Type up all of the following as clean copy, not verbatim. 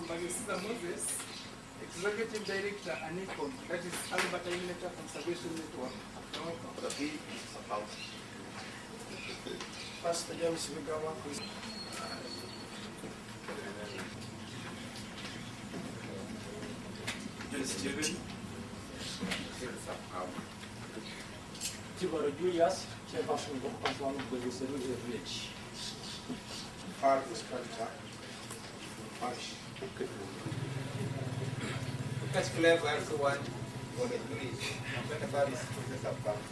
Bulisa Moses, Executive Director, ANICOM, that is Alberta Nature Conservation Network. Pastor James Vigawa. Tibor Julius, Chairperson of Control of Bulisa Village. Harvest Culture. That's clever, everyone. What it is. Whenever it's the sub-count.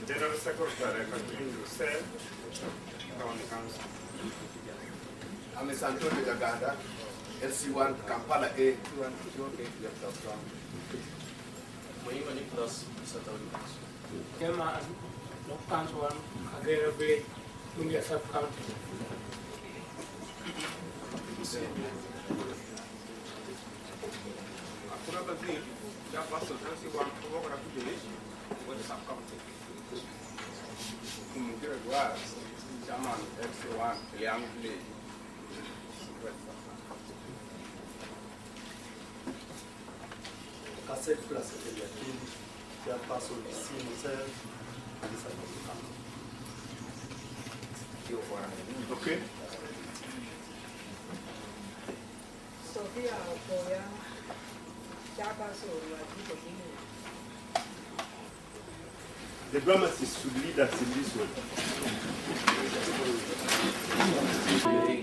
General Secretary, I'm a Santonio Uganda, LC1 Kampala A. Kema no council Kagera Bay, India sub-county. Cassette plus Chairperson himself. Okay. Sophia Boya, Chairperson, The dramatist should lead us in this one.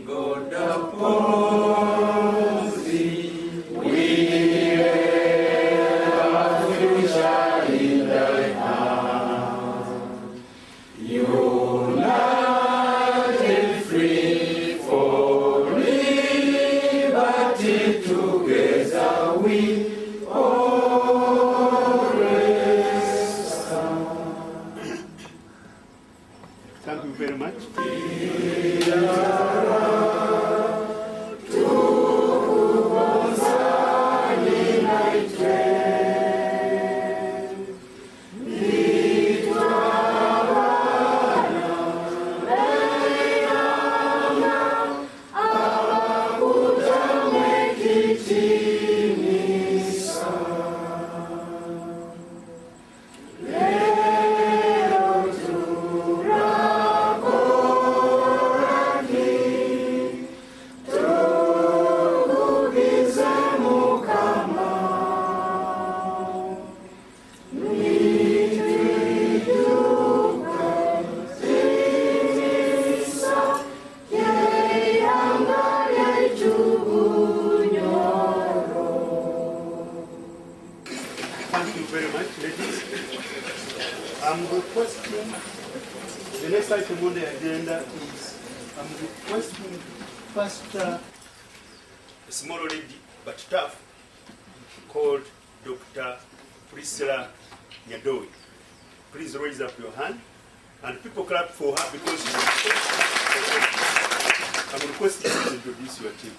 God upon thee, we have future in thy hand. United, free for liberty, together we always stand. Thank you very much. Thank you very much, ladies. I'm requesting, the next item on the agenda is, I'm requesting Pastor, a small lady but tough, called Dr. Bulisa Nyadoi. Please raise up your hand, and people clap for her because I'm requesting you to introduce your team.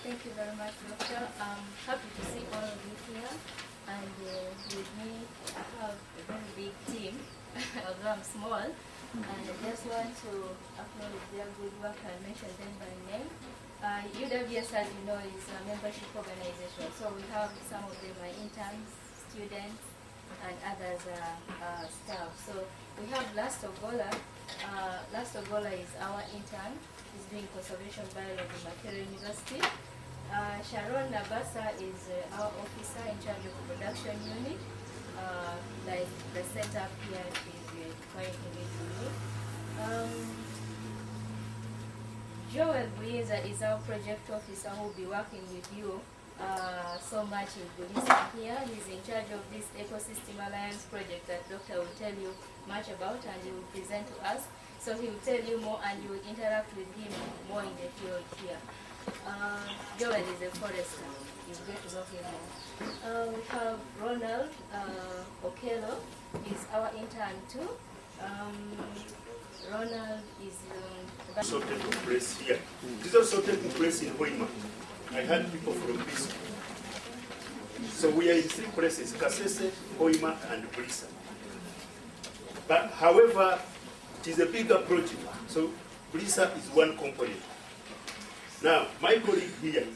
Thank you very much, Doctor. I'm happy to see all of you here. And with me, I have a very big team, although I'm small. And I just want to acknowledge their good work and mention them by name. UWS, as you know, is a membership organization. So we have some of them are interns, students, and others are staff. So we have Last of Gola. Last of Gola is our intern. He's doing conservation biology at Makerere University. Sharon Nabasa is our officer in charge of the production unit. Like the setup here is quite individual. Joel Bulisa is our project officer who will be working with you so much in Bulisa here. He's in charge of this Ecosystem Alliance project that Doctor will tell you much about and he will present to us. So he will tell you more and you will interact with him more in the field here. Joel is a forester. It's great to know him more. We have Ronald Okello. He's our intern too. Ronald is also taking place here. This is also taking place in Hoima. I had people from this. So we are in 3 places: Kasese, Hoima, and Bulisa. But however, it is a bigger project. So Bulisa is one component. Now, my colleague here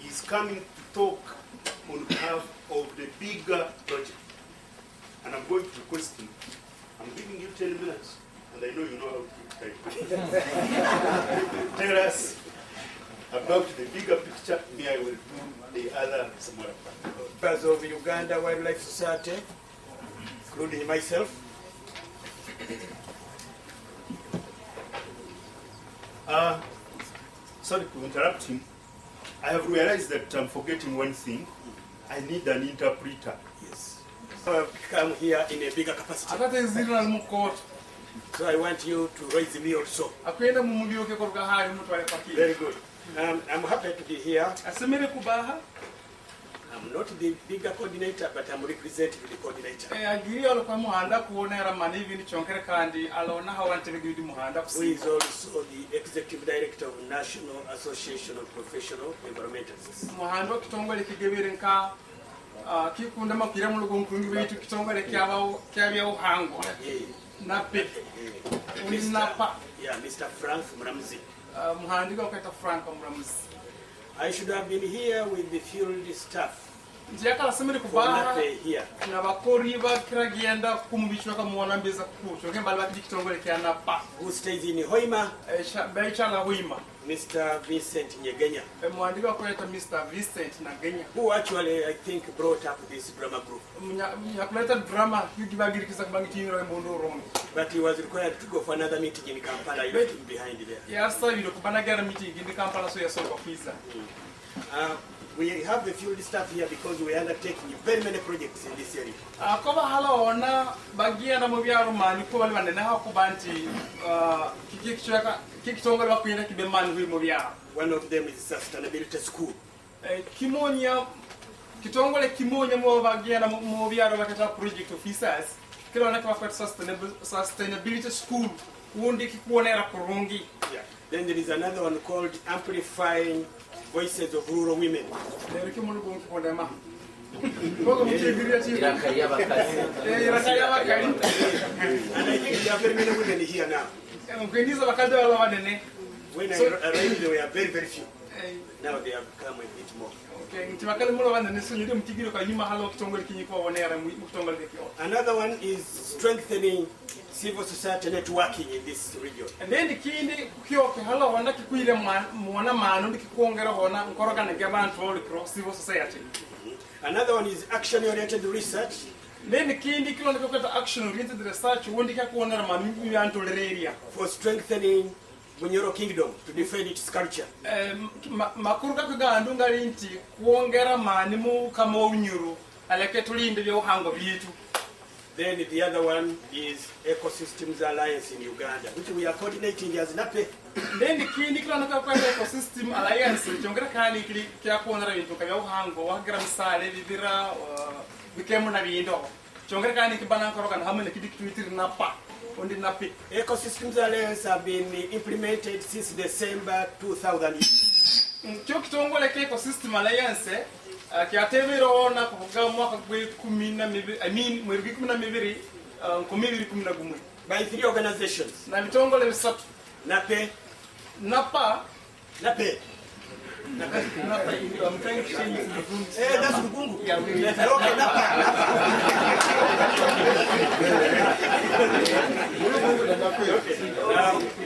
is coming to talk on behalf of the bigger project. And I'm going to request him. I'm giving you 10 minutes, and I know you know how to keep time. Tell us about the bigger picture. Me, I will do the other smaller part. Members of Uganda Wildlife Society, including myself. Sorry to interrupt him. I have realized that I'm forgetting one thing. I need an interpreter. Yes. So I've come here in a bigger capacity. Akate zirina mukot. So I want you to raise me also. Akwenda mumulioke koruga hari mutwale pakiri. Very good. I'm happy to be here. Asemere kubaha. I'm not the bigger coordinator, but I'm representing the coordinator. Agiri alokwa muhanda kuonera manivi ni chonkere kandi alona hawantene gidi muhanda Who is also the executive director of National Association of Professional Environmentalists. Muhanda kitongole kigebere nka kikunda makira mu lugonkungi bitu kitongole kyabya uhangwa. Nape. Unapa. Yeah, Mr. Frank Mramzi. Muhandi kweta Frank Mramzi. I should have been here with the field staff. Njiyakala semere kubaha na bakori bakiragenda kumubishwa kamuona mbeza kucho ngembali bakiti kitongole kyanapa who stays in Hoima, Baichala Hoima, Mr. Vincent Nyegenya, mwandika kweta Mr. Vincent Nyegenya, who actually I think brought up this drama group. Mnyakuleta drama yugibagirikisa kubangitiro mbondo romi. But he was required to go for another meeting in Kampala. You left him behind there. Yes, sir. You kubanagira meeting in Kampala, so you're so confused. We have the field staff here because we are undertaking very many projects in this area. Koba hala ona bagia na mubyaro mani ko bali banene ha kubanti kikitonga bakuyenda kibemani wi mubyaro. One of them is sustainability school. Kimonya kitongole kimonya mo bagia na mubyaro bakata project officers kila na kwa sustainability school undi kikuonera kurungi. Yeah. Then there is another one called Amplifying Voices of Rural Women. And I think there are very many women here now. When I arrived, there were very, very few. Now they have become a bit more. Another one is strengthening civil society networking in this region. And then the kindi kukiyoke hala wanda kikuile mwana manu ndikikuongera hona nkoroka na gabantu all across civil society. Another one is action oriented research. Then the kindi kilo ndikokata action oriented research wundi kakuonera manu yanto area for strengthening Bunyoro Kingdom to defend its culture. Makuruka kugandu ngalinti kuongera mani mu kama Bunyoro aleke tulinde byo hango bitu. Then the other one is Ecosystems Alliance in Uganda, which we are coordinating as NAPE. Then the kindi kilo ndikokata Ecosystem Alliance chongera kani kili kya kuonera bintu kabyo hango wagira misale bibira bikemu na bindo. Chongera kani kibana nkoroka na hamwe kidi kitwitiri napa. Ecosystems Alliance have been implemented since December 2000. Chokitongole ke Ecosystem Alliance kyatebero na kuvuga mwaka gwe 10 mwezi 12 11 by 3 organizations. Na bitongole bisatu. NAPE, NAPA, NAPE. NAPA. I'm trying to change it. That's Lugungu. Yeah, we okay, NAPA.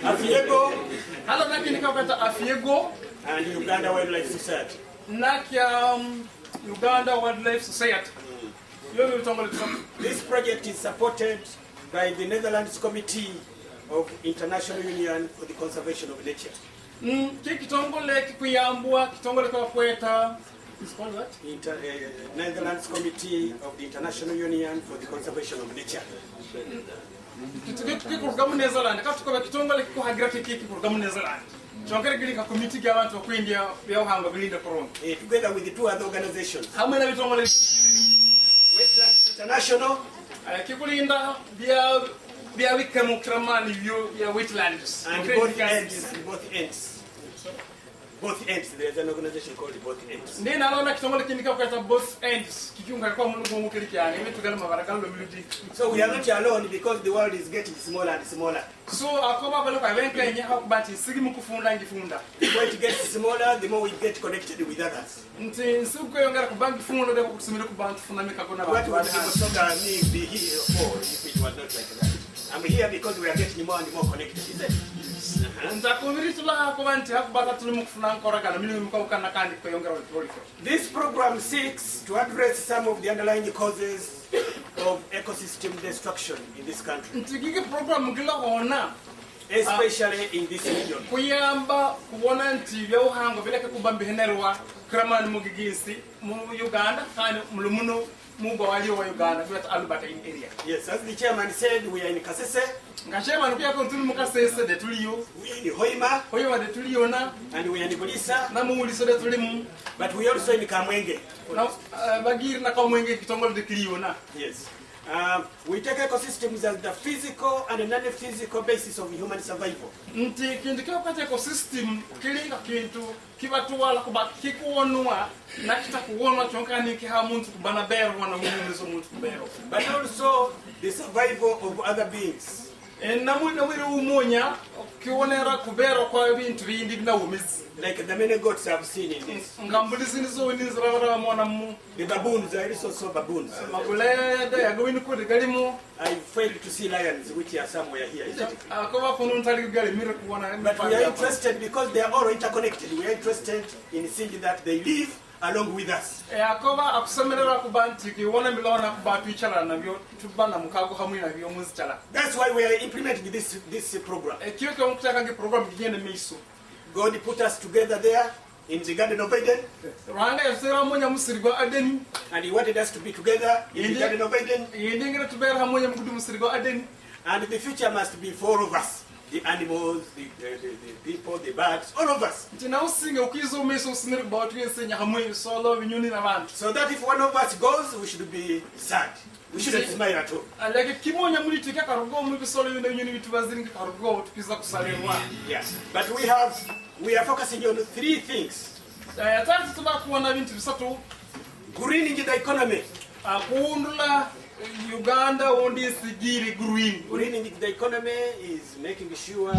Afiego. Hello, nakini kapata Afiego and Uganda Wildlife Society. Nakia Uganda Wildlife Society. This project is supported by the Netherlands Committee of International Union for the Conservation of Nature. Kitongole kikuyambua kitongole kwa kweta. It's called what? Netherlands Committee of the International Union for the Conservation of Nature. Kikurugamu Netherlands. Katukoba kitongole kikuhagira kikurugamu Netherlands. chongere gili ka committee ga abantu kwindia byawuhangwa bilinda korongo together with the two other organizations. hamwe na bitongole Wetlands International kikulinda bya wikemu kramani bya wetlands and both ends. Both ends. There's an organization called Both Ends. ndi nalona kitongole kindika kwa both ends kikiunga kwa mungu kilikyane imetugala mabarakalo miludi. So we are not alone because the world is getting smaller and smaller. So akoba balo kwa benka yenye hakubati sigimu kufunda ngifunda. The more it gets smaller, the more we get connected with others. Nti nsuko yongera kubangi funda de kusimira kubantu funda mikakona What bantu. would people be here for if it was not like that? I'm here because we are getting more and more connected, isn't it? This program seeks to address some of the underlying causes of ecosystem destruction in this country, especially in this region. Kuyamba kubona nti byawuhangwa bileke kubambihenerwa kramani mugigisi mu Uganda kandi mulumuno mugo wali wa Uganda kwata Albert in area. Yes, as the chairman said, we are in Kasese. Nga chairman pia ko tuli mu Kasese de tuliyo. We are in Hoima. Hoima de tuliyo na and we are in Bulisa. Na mu Bulisa de tulimu. But we also in Kamwenge. Na bagir na Kamwenge kitongole de tuliyo na. Yes. We take ecosystems as the physical and non-physical basis of human survival. Nti kintu kwa ecosystem kilinga kintu kibatwala kuba kikuonwa na kitakuonwa chonkani kiha muntu kubana bero wana mungu muntu kubero. But also the survival of other beings. Namuna wiri umonya kionera kubero kwa bintu bindi na umizi. Like the many goats I've seen in this. Ngambulisi nizo nizra mwana mu. The baboons, I also saw baboons. Maguleda ya gawini kuri galimo. I failed to see lions, which are somewhere here. Akoba kono ntali gali mira kuona. But we are interested because they are all interconnected. We are interested in seeing that they live along with us. Akoba akusemerera kubanti kiona milona kubatu ichala na byo tubana mukago hamwe na byo muzichala. That's why we are implementing this program. Kiyoka mukutaka ngi program gigende miso. God put us together there in the Garden of Eden. And He wanted us to be together in the Garden of Eden. And the future must be for all of us. The animals, the people, the birds, all of us. So that if one of us goes, we should be sad. We shouldn't smile at all. Yes. But we are focusing on three things. Greening the economy. Uganda green. Greening the economy is making sure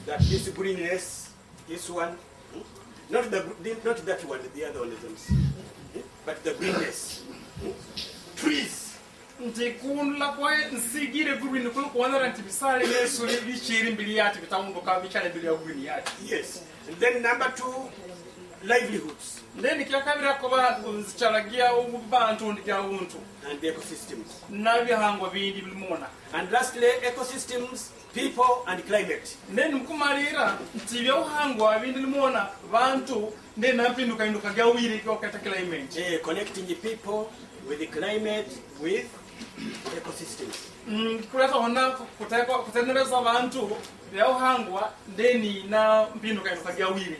that this greenness, this one, not that one, the other one is but the greenness, trees. Ntikundla kwa nsigire green kuona ranti bisale yesu bichiri mbiliati bitambuka bichane bilia green yati. Yes. And then number 2, livelihoods. Then kiakabira kuba nzichalagia ubantu ndikia ubuntu. And the ecosystems. Nabi hangwa bindi bilimona. And lastly, ecosystems, people and climate. Then mkumalira ntibya uhangwa bindi limona bantu then napinduka induka gawire kwa kata climate. Connecting the people with the climate with ecosystems. Kuleta hona kutengeneza abantu bya uhangwa then na mpinduka induka gawire.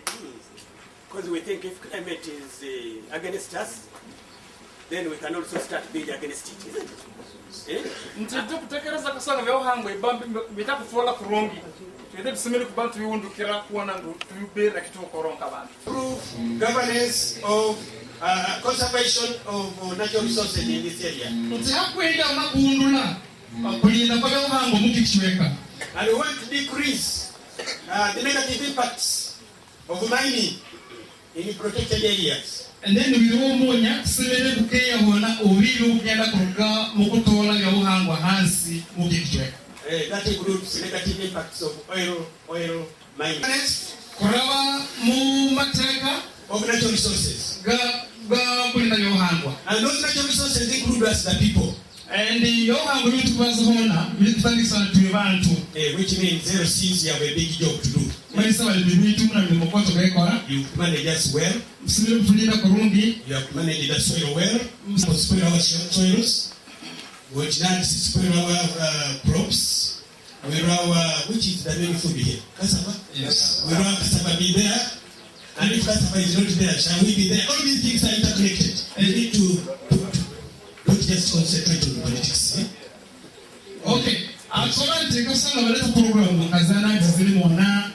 Because we think if climate is against us, then we can also start being against it, isn't it? Ntitu kutekereza kusanga vya uhangwa ibambi bitakutola kurongi. Tuweze tusemele kubantu yundukira kuona ndu tubera kitu koronka bantu. Improve governance of conservation of natural resources in this area. Ntihakwenda unakuundula kulinda kwa vya uhangwa mukichweka. And we want to decrease the negative impacts of mining in protected areas. And then we omonya semele bukeya hona obiri ugenda kuruga mukutola vya uhangwa hansi mukichweka. That includes negative impacts of oil mining. Korawa mu mateka of natural resources. Ga kulinda vya uhangwa. And those natural resources include us, the people. And the uhangwa vitu bazona vitufanyisa tuwe bantu. Which means there seems you have a big job to do. You manage us well. You have managed the soil well. Spoil our soils. Which not spoil our crops. which is the main food here? Cassava? Yes. Will our cassava be there? And if cassava is not there, shall we be there? All these things are interconnected. You need to not just concentrate on politics. Okay. Akomante kasanga baleta program kazana zili mwana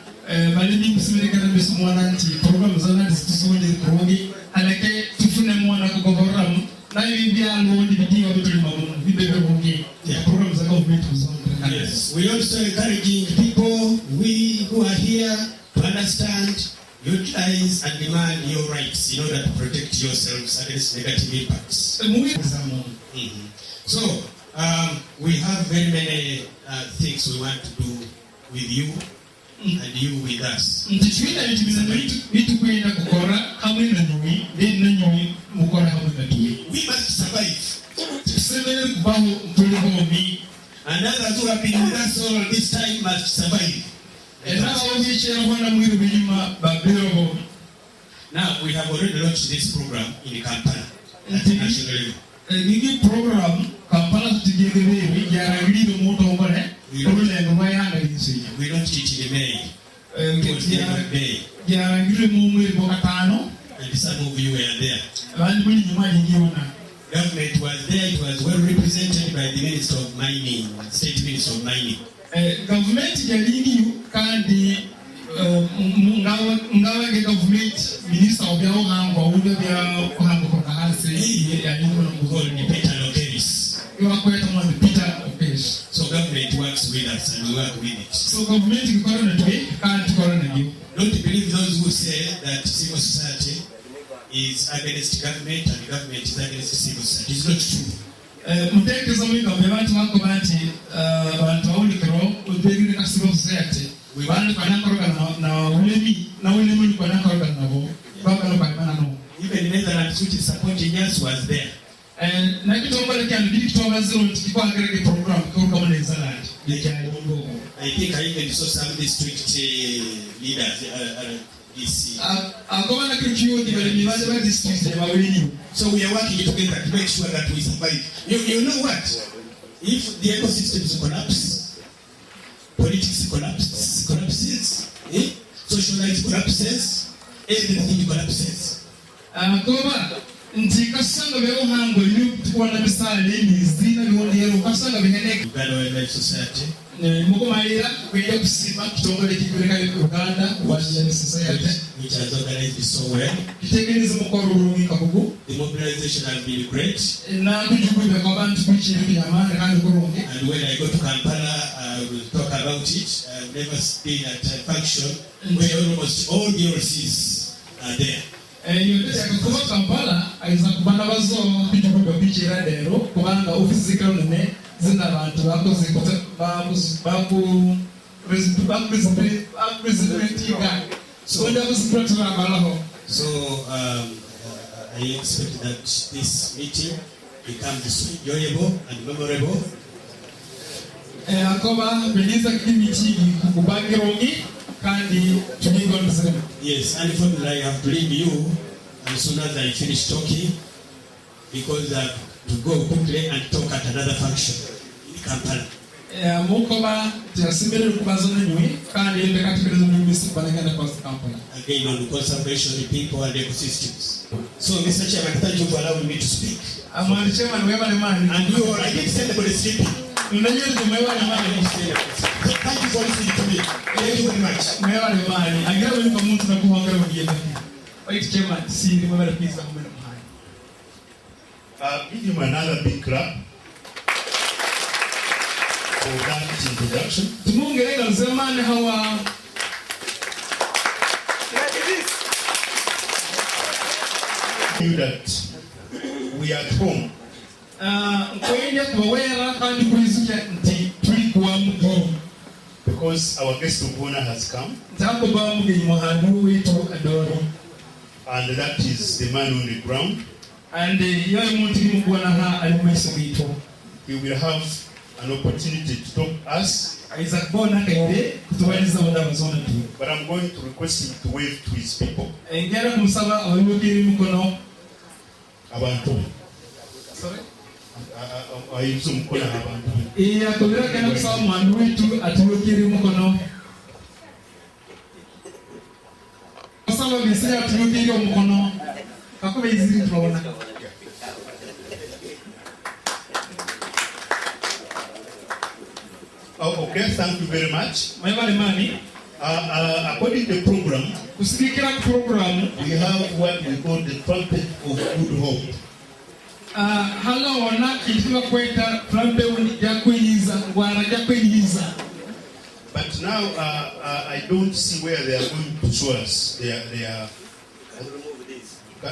balimi musimekana bisumwana nti program zana zitusunde kurongi aleke tufune mwana ko program na yibya londi bidiwa bituli mabuno bibebe bongi ya program za government zone. Yes, we also encouraging people who are here to understand, utilize and demand your rights in order to protect yourselves against negative impacts. So, we have very many things we want to do with you and you with us. We must survive. And others who have been with us all this time must survive. Now, we have already launched this program in Kampala at the national level. Program Kampala we launched it in May. It was the end of May. And some of you were there. Government was there. It was well represented by the Minister of Mining, State Minister of Mining. Government kandi ngawe government minister of your hand or who they are for Kahase you are quite on the Peter of Peace. So government works with us and we work with it. So government can't corner you. Don't believe those who say that civil society is against government and government is against civil society. It's not true. Mutekereza muri government wako banti bantu awulikiro ubegire ka civil society bantu kanakoroga na ulemi kanakoroga nabo bakano kaimana no. Even Netherlands, which is supporting us, was there. And nakitongole kya ndiki kutoka zero tikwa ngere program ko kama Netherlands. I think I even saw some district leaders So we are working together to make sure that we survive. You know what? If the ecosystems collapse, politics collapses, social life collapses, everything collapses. Ntikasanga bero hango y'ukubona misale n'izina n'ondero kasanga biheneke Uganda Wildlife Society mukomalira kwenda kusima kitongole kikuleka Uganda Wildlife Society which has organized so well. Kitegereza mukoro rungi kabugu. The mobilization has been great. Na kujukubira kwa bantu kwichinga yamana kandi kurungi. And when I go to Kampala, I will talk about it. I've never been at a function where almost all the OLCs are there. Yote akakuba Kampala aiza kubana bazo kujukubira kwichinga dero kubanga ofisi zikalone zina bantu bakoze baku representing So I expect that this meeting becomes enjoyable and memorable. Yes, unfortunately I have to leave you as soon as I finish talking because I have to go quickly and talk at another function in Kampala. Again, on the conservation of people and ecosystems. So, Mr. Chairman, thank you for allowing me to speak. And you, I didn't say anybody sleeping. Thank you for listening to me. Thank you very much. Give him another big clap for that introduction. You that we are at home. Because our guest of honor has come. And that is the man on the ground. And he will have an opportunity to talk to us. But I'm going to request him to wave to his people. Sorry? ayinza omukola abantu akobera genda kusaba mwana wetu atulukire omukono asaba bisira atulukire omukono kakuba iziri tubona. Okay, thank you very much. Money. According to the program, we have what we call the trumpet of good hope. But now I don't see where they are going to show us. They are.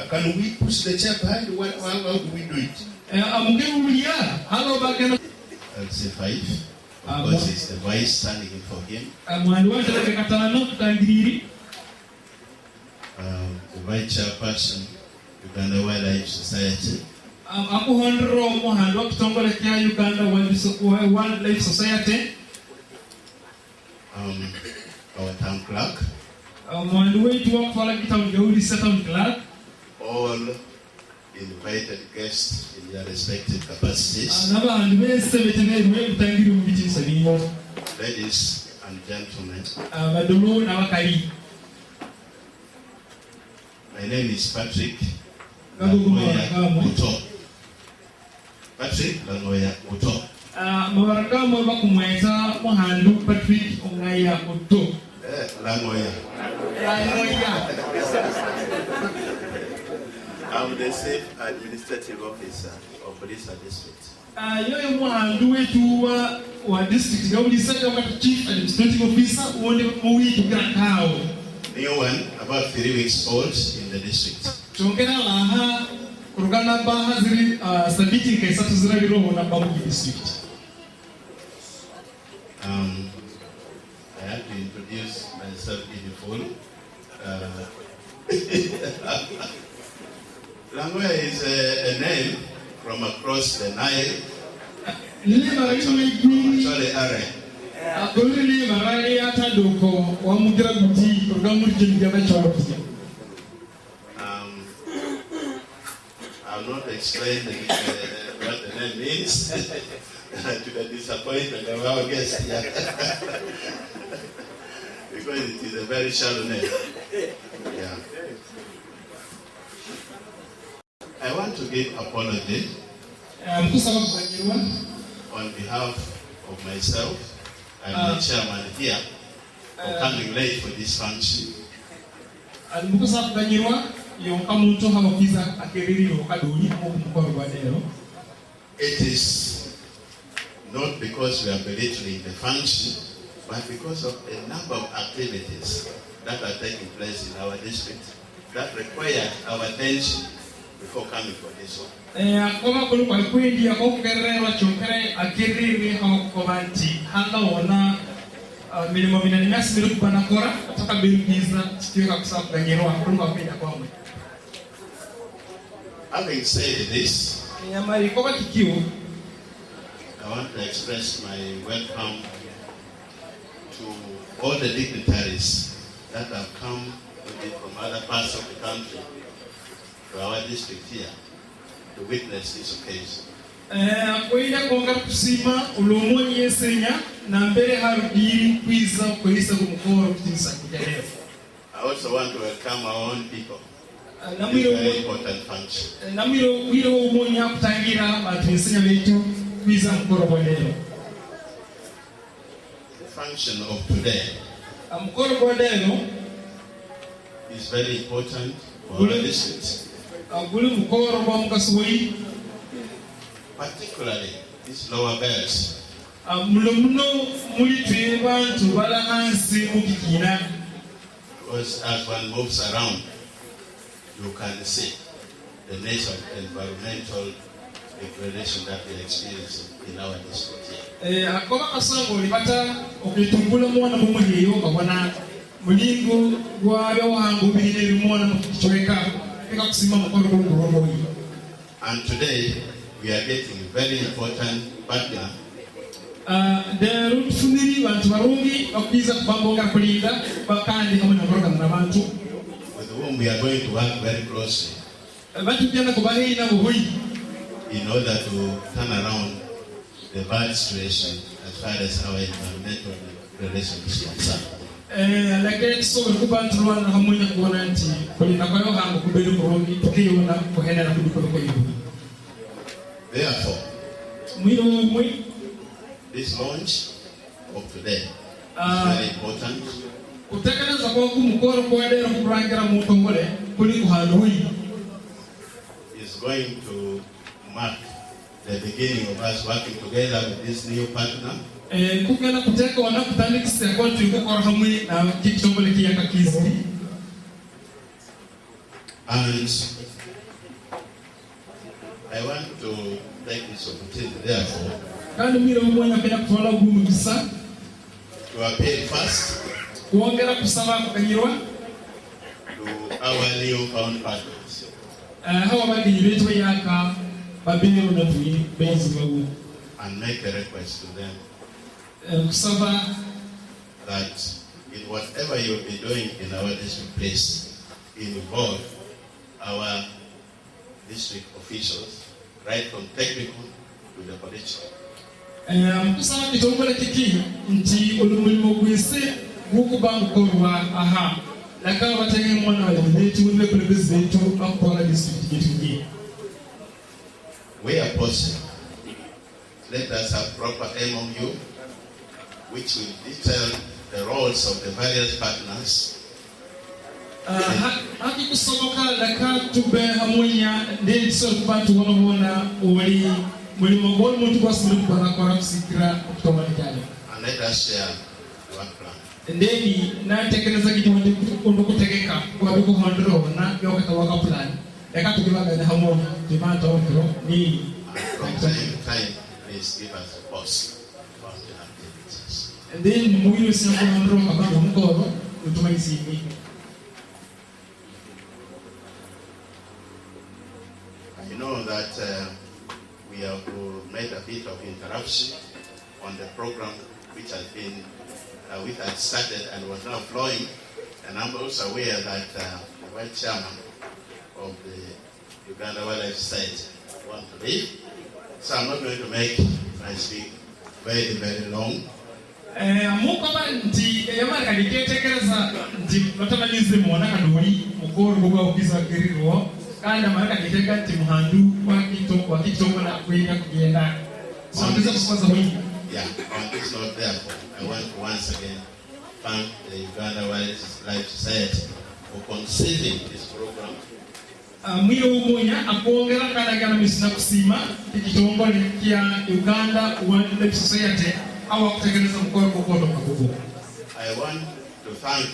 Can we push the chair behind? How do we do it? I'll say 5. Because it's the vice standing in for him. The vice chairperson, Uganda Wildlife Society. Uganda Wildlife Society. Our town clerk. All invited guests in their respective capacities. Ladies and gentlemen. My name is Patrick Langoya Uto. Patrick Langoya Uto. I'm the Chief Administrative Officer of Bulisa District. Chief Administrative Officer, New one, about 3 weeks old in the district. I have to introduce myself in full. Langoya is a name from across the Nile. Actually, I'll not explain what the name means to the disappointment of our guests here. Because it is a very shallow name. Yeah. I want to give apology on behalf of myself and the chairman here for coming late for this function. It is not because we are belittling the function, but because of a number of activities that are taking place in our district that require our attention before coming for this one. Having said this, I want to express my welcome to all the dignitaries that have come from other parts of the country to our district here to witness this occasion. I also want to welcome our own people. It's a very important function. The function of today is very important for our district. Particularly these lower belts. Because as one moves around, you can see the nature of environmental degradation that we experience in our district here. And today we are getting a very important partner with whom we are going to work very closely. in order to turn around the bad situation as far as our environmental relations is concerned. Lakini sio kubantu na hamunya kuona nti kulina kwa hiyo hangu kubeli kurongi tukiona kuhenda na kudukolo kwa hiyo. Therefore, this launch of today is very important. Kutekeleza kwa kumukoro kwa dero kurangira mutongole kuli kuhalui is going to mark the beginning of us working together with this new partner. Kukena kuteka wanakutandikisa kwa tulikokora hamwe na kikitongole kiyaka kizi. And I want to take this opportunity therefore kandi mira umwanya pena kutola gumu bisa to appeal first kuongera kusaba kukanyirwa to our new found partners. Hawa bagi beto yaka babino na tuyi benzi bagu and make a request to them kusaba that in whatever you'll be doing in our district, please involve our district officials, right from technical to the political. Kusaba kitongole kiki nti ulumulimo gwese gukubangukorwa aha laka batenge mwana wa betu wimbe kule betu akora district yetu. Where possible, let us have proper MOU which will detail the roles of the various partners. Haki kusomoka laka tube hamunya ndi so kubatu wana wali mulimo bol muntu kwasimu kubana kwa kusikira kutomanikana. And let us share the work plan. Ndeni na tekeleza kijiwande kutekeka kwa biku hondro na yoka waka plan. Eka tukiwaga na hamunya dimata ondro ni from time to time please give us a pause about the activities. And then muhimu sana kwa hondro kabanga mkoro utumaisi ni. I know that we have made a bit of interruption on the program which has been which had started and was now flowing, and I'm also aware that the Vice Chairman of the Uganda Wildlife Society want to leave, so I'm not going to make my speech very, very long. Mukaba nti yamara kitekereza nti batamalize muona kaduri mukoro bwa ukiza kiriro kandi amara kiteka nti muhandu wa kitongo na kwenda kugenda so ndizo kusaza mwingi. Yeah, on this note therefore I want to once again thank the Uganda Wildlife Society for conceiving this program. Mwiro umunya akuongera kana misina kusima kitongole kia Uganda Wildlife Society. I want to thank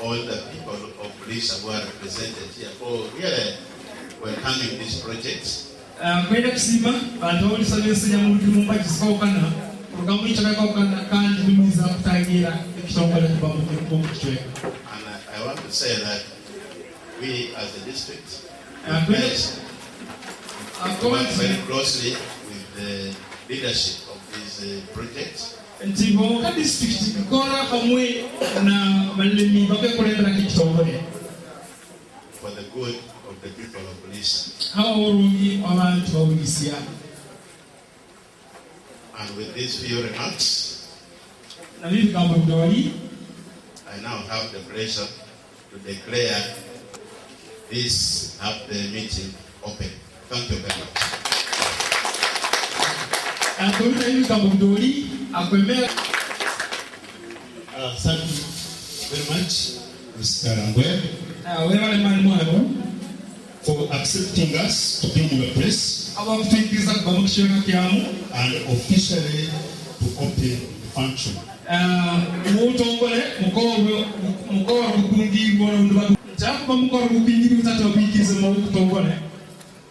all the people of Bulisa who are represented here for really welcoming this project. And I want to say that we as a district work very closely with the leadership of this project. Ntibo ka district kora kamwe na malemi bakekolera kitongole for the good of the people of Bulisa. Haworungi abantu ba Bulisa. And with these few remarks, I now have the pleasure to declare this meeting open. Thank you very much. Thank you very much, Mr. Angwe, for accepting us to be in your place and officially to open the function.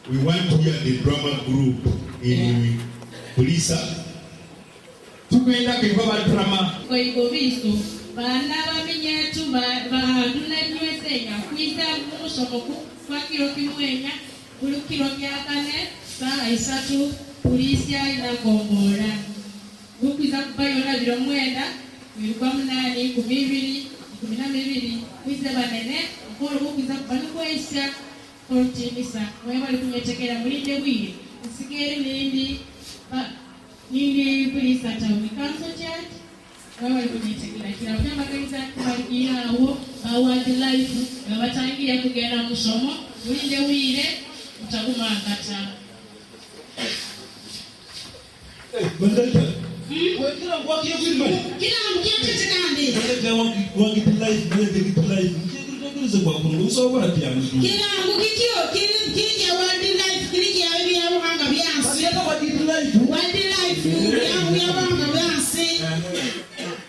We want to hear the drama group in Bulisa. Tukwenda kwa drama. Kwa hivyo visto, bana baminyetu bahaduna nywesenya kuiza mushomoku kwa kilo kimwenya bulu kilo kyakane saa isatu Bulisa inagombora. Gukiza kubayona biro mwenda bilikuwa 8 12 12 kuiza banene ukoro gukiza kubanu kwesa Kortimisa mwe bali kunyetekera mulinde bwire Sigeri nindi Bulisa Town Council Church. Wawali kunyitegera kila vyama kanisa kubagira awo wildlife batangira kugenda musomo ulinde wire mutaguma akata. Mandata. Kila mwaki ya kwimani. Kila mkia tete kambi. Mandata wangi life. Kila kwa kungu so wala piani. Kila mukitio kile wildlife kile ya bibi ya wanga biansi. Kila wildlife ya wanga biansi.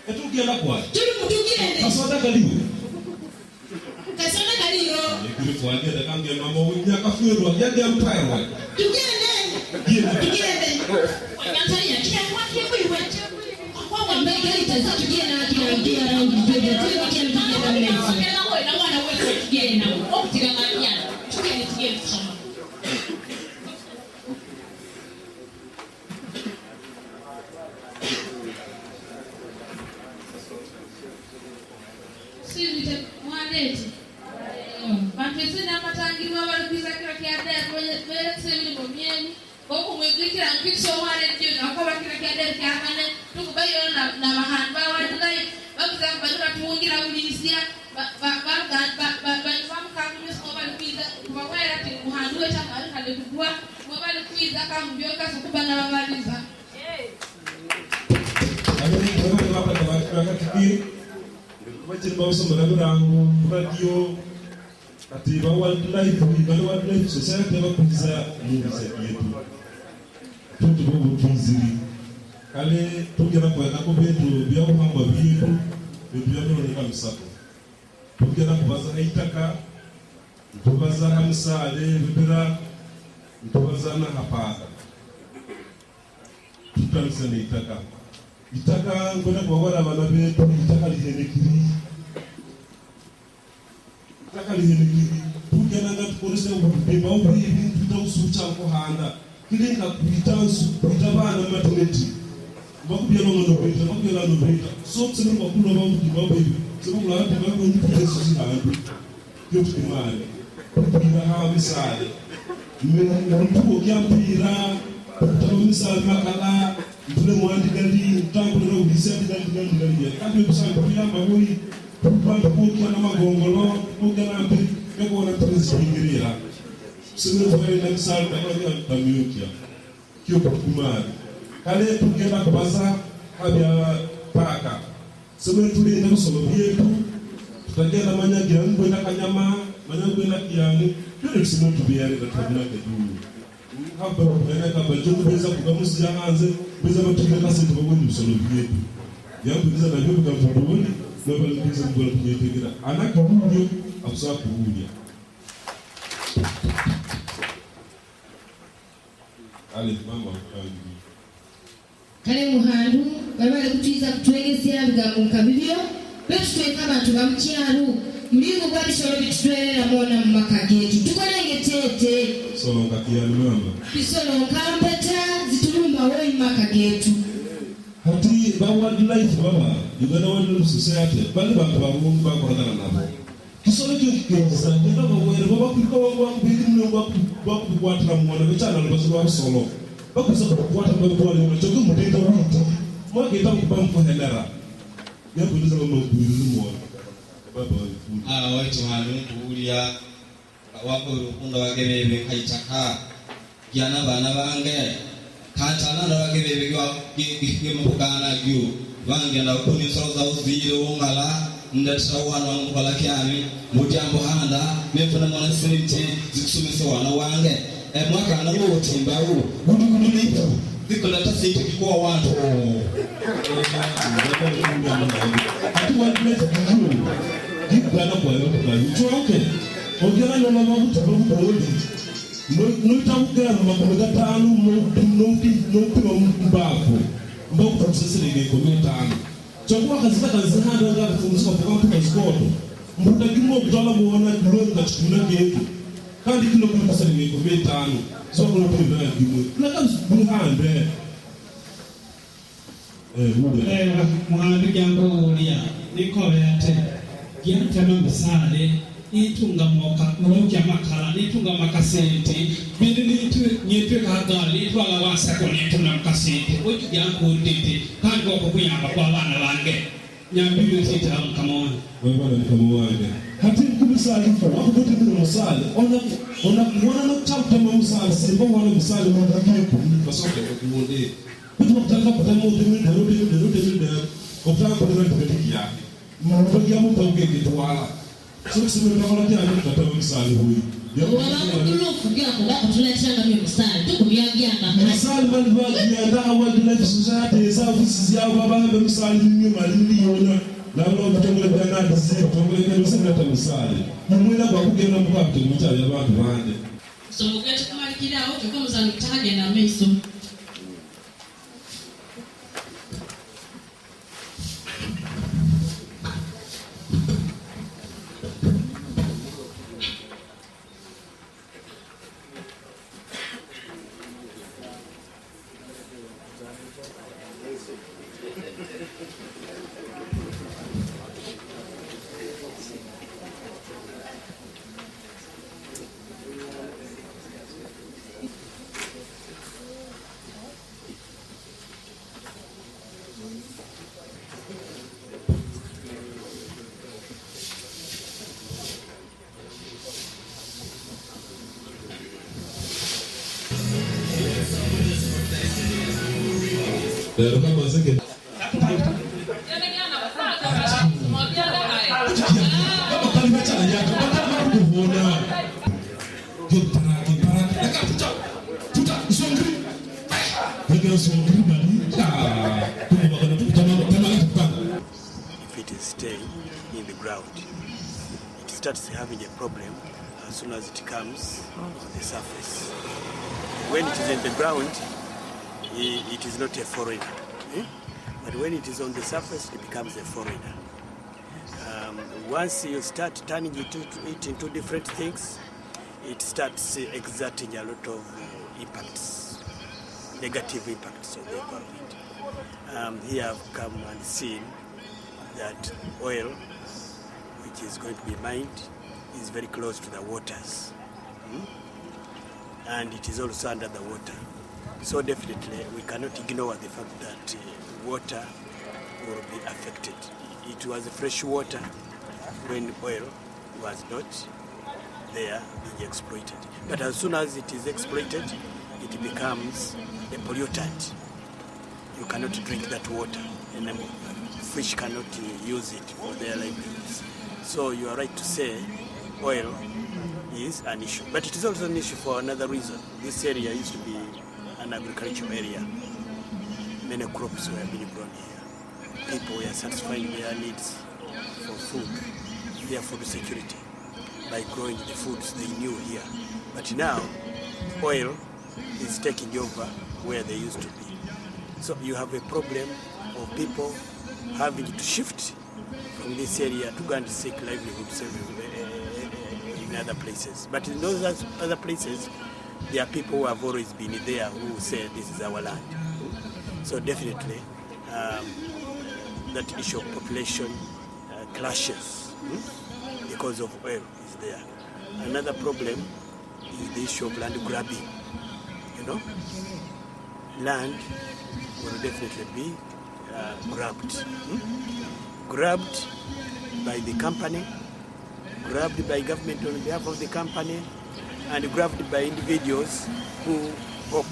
Etukienda kwa. Tugende. Kasoda kaliyo. Kuli kwa agenda kange mama winya kafirwa yage ampire. Tugende. Wanatania kila mwaki kwiwe. Kwa mbele gari tazama tugenda kila ndia raundi tugende kila mbele. Kila mwana wana wewe tugende na optika mania. Tugende kusoma. Sisi mwaneti. Bapesina matangi baba lukiza kila kiada kwa sisi mbomieni. Kwa kumwekea mpiso wale ndio na kwa kila kiada kiamane tukubayo na mahamba wale bakiza badura tuungira ulisia bafamu kama soba lukiza kwa wale ati muhandwe cha mali kalikuwa mwa lukiza kama mbioka sokubana babaliza. Wajin bawa sembarang orang radio, tapi bawa wildlife society apa bisa itu. Tuh bawa buziri. Kali tuh kira kau nak betul, biar orang bawa biar orang nak misal. Tuh kira kau bahasa itaka, tuh bahasa hamsa ada berbeda, tuh bahasa na apa. Tuh kan sana itaka. Itaka ngoda kwa wala manabe itaka lihenekiri tugena nga tukolese ububeba obuli ebintu bitawusuuca nkuhanda kiri nga kuita baana maternity bakubyala omwana okwita bakubyala nobeita so kusebe bakulu ababudima bwebi sebakulaba tebakontukesuzibantu byotukumaale tukulira hawa misaale ntuko kyampiira tutaba misaale makala ntule mwandigali ntambulira obulisa ndigali kandi okusanga kuyamba buli bantu kukia na magongolo kukia na mpe yako na transfingirira sema kwa ina misali kwa tamiokia kio kukumari kale tukenda kubaza habya paka sema tuli ina kusolo byetu tutagenda manyagira ngwenda kanyama manyangwenda kiyani tuli kusema tubiyane na tabina kedu hapa kwa kama jogo beza kugamusi janganze beza batukira kasi tubagondi kusolo byetu yangu biza na byo kamfadoni ndio balikiza mbona kujetegera anakibujo akusaba kubuja ale mama kangi kale muhandu babale kutiza kutwegezera bigambo nkabibyo betutweka abantu bamukyalu mulingo gwa bisolo bitutwerera mona mu maka getu tukolenge tete solo ngakiyani mama bisolo nkambeta zitulumba woyi maka getu hati ba wildlife baba Uganda Wildlife Society bali bantu barungu bakorana nabo kisolo cyo kigeza ndaba bawere baba kwiko bakubiri mwe bakukwatira mwana becana bazo basolo bakuza kukwata babwale cyo kumutenda wita mwageta kubampo helera yabuliza mama kubiri mwana baba waitu hanu kuulia wako rukunda wagebebe kaitaka yana bana bange katana na wagebebe kwa mukana gyo bange na kuni soza uziro ngala ndata wana ngala kyami mujambo handa mefuna mwana sente zikusumisa wana wange mwaka na ngo timba gudu lipo zikola tasiti kwa watu atu wildlife kujuru dikana kwa yote kwa yote ongera na mama mtu bodi noitakugira makoga tanu no mbako mbako processing ngeko metano chakua kazita kazihanda nga kufunzwa kwa mtu sport mbuta kimo kutala muona kilonga chikuna ngeto kandi kilo processing ngeko metano so kuna penda kimo na kazi buhande muhandi jambo ulia niko yate gyatema misale itunga moka n'okya makala n'itunga makasente bindi nyetwe kaga litwala wasako n'ituna makasente okujyankundite kandi okukuyamba kw'abaana bange nyambire sita mkamona wabana mkamwana hati kumusali wakubote kuna musali ona kuona no chapter musali simba wana musali mwandakie kubasoke kumunde kutu kutaka kutama udimi ndarudi kutaka kutaka kutaka mwandakie mtu ugeke twala sisi tunataka kutaka musali huyu kugira kuba kutuletanga mu musali tukubyaganga musali malvaji ya wildlife society za ofisi zao baba musali nyuma miliona nalo batongole bana dizero tongole nalo sema musali mwela kwa kugenda mukapte mutali abantu bande so mukati kumalikirawo tukomuzana kutagenda maiso Pero kama zake if it is staying in the ground, it starts having a problem as soon as it comes on the surface. When it is in the ground, it is not a foreigner. But when it is on the surface, it becomes a foreigner. Once you start turning it into different things, it starts exerting a lot of impacts, negative impacts on the environment. Here I've come and seen that oil, which is going to be mined, is very close to the waters. And it is also under the water. So definitely we cannot ignore the fact that water will be affected. It was fresh water when oil was not there being exploited. But as soon as it is exploited, it becomes a pollutant. You cannot drink that water anymore. Fish cannot use it for their livelihoods. So you are right to say oil is an issue. But it is also an issue for another reason. This area used to be an agricultural area. Many crops were being grown here. People were satisfying their needs for food, their food security, by growing the foods they knew here. But now, oil is taking over where they used to be. So you have a problem of people having to shift from this area to go and seek livelihoods in other places. But in those other places, there are people who have always been there who say this is our land. So definitely, that issue of population clashes because of oil is there. Another problem is the issue of land grabbing. You know, land will definitely be grabbed. Grabbed by the company, grabbed by government on behalf of the company, and grabbed by individuals who hope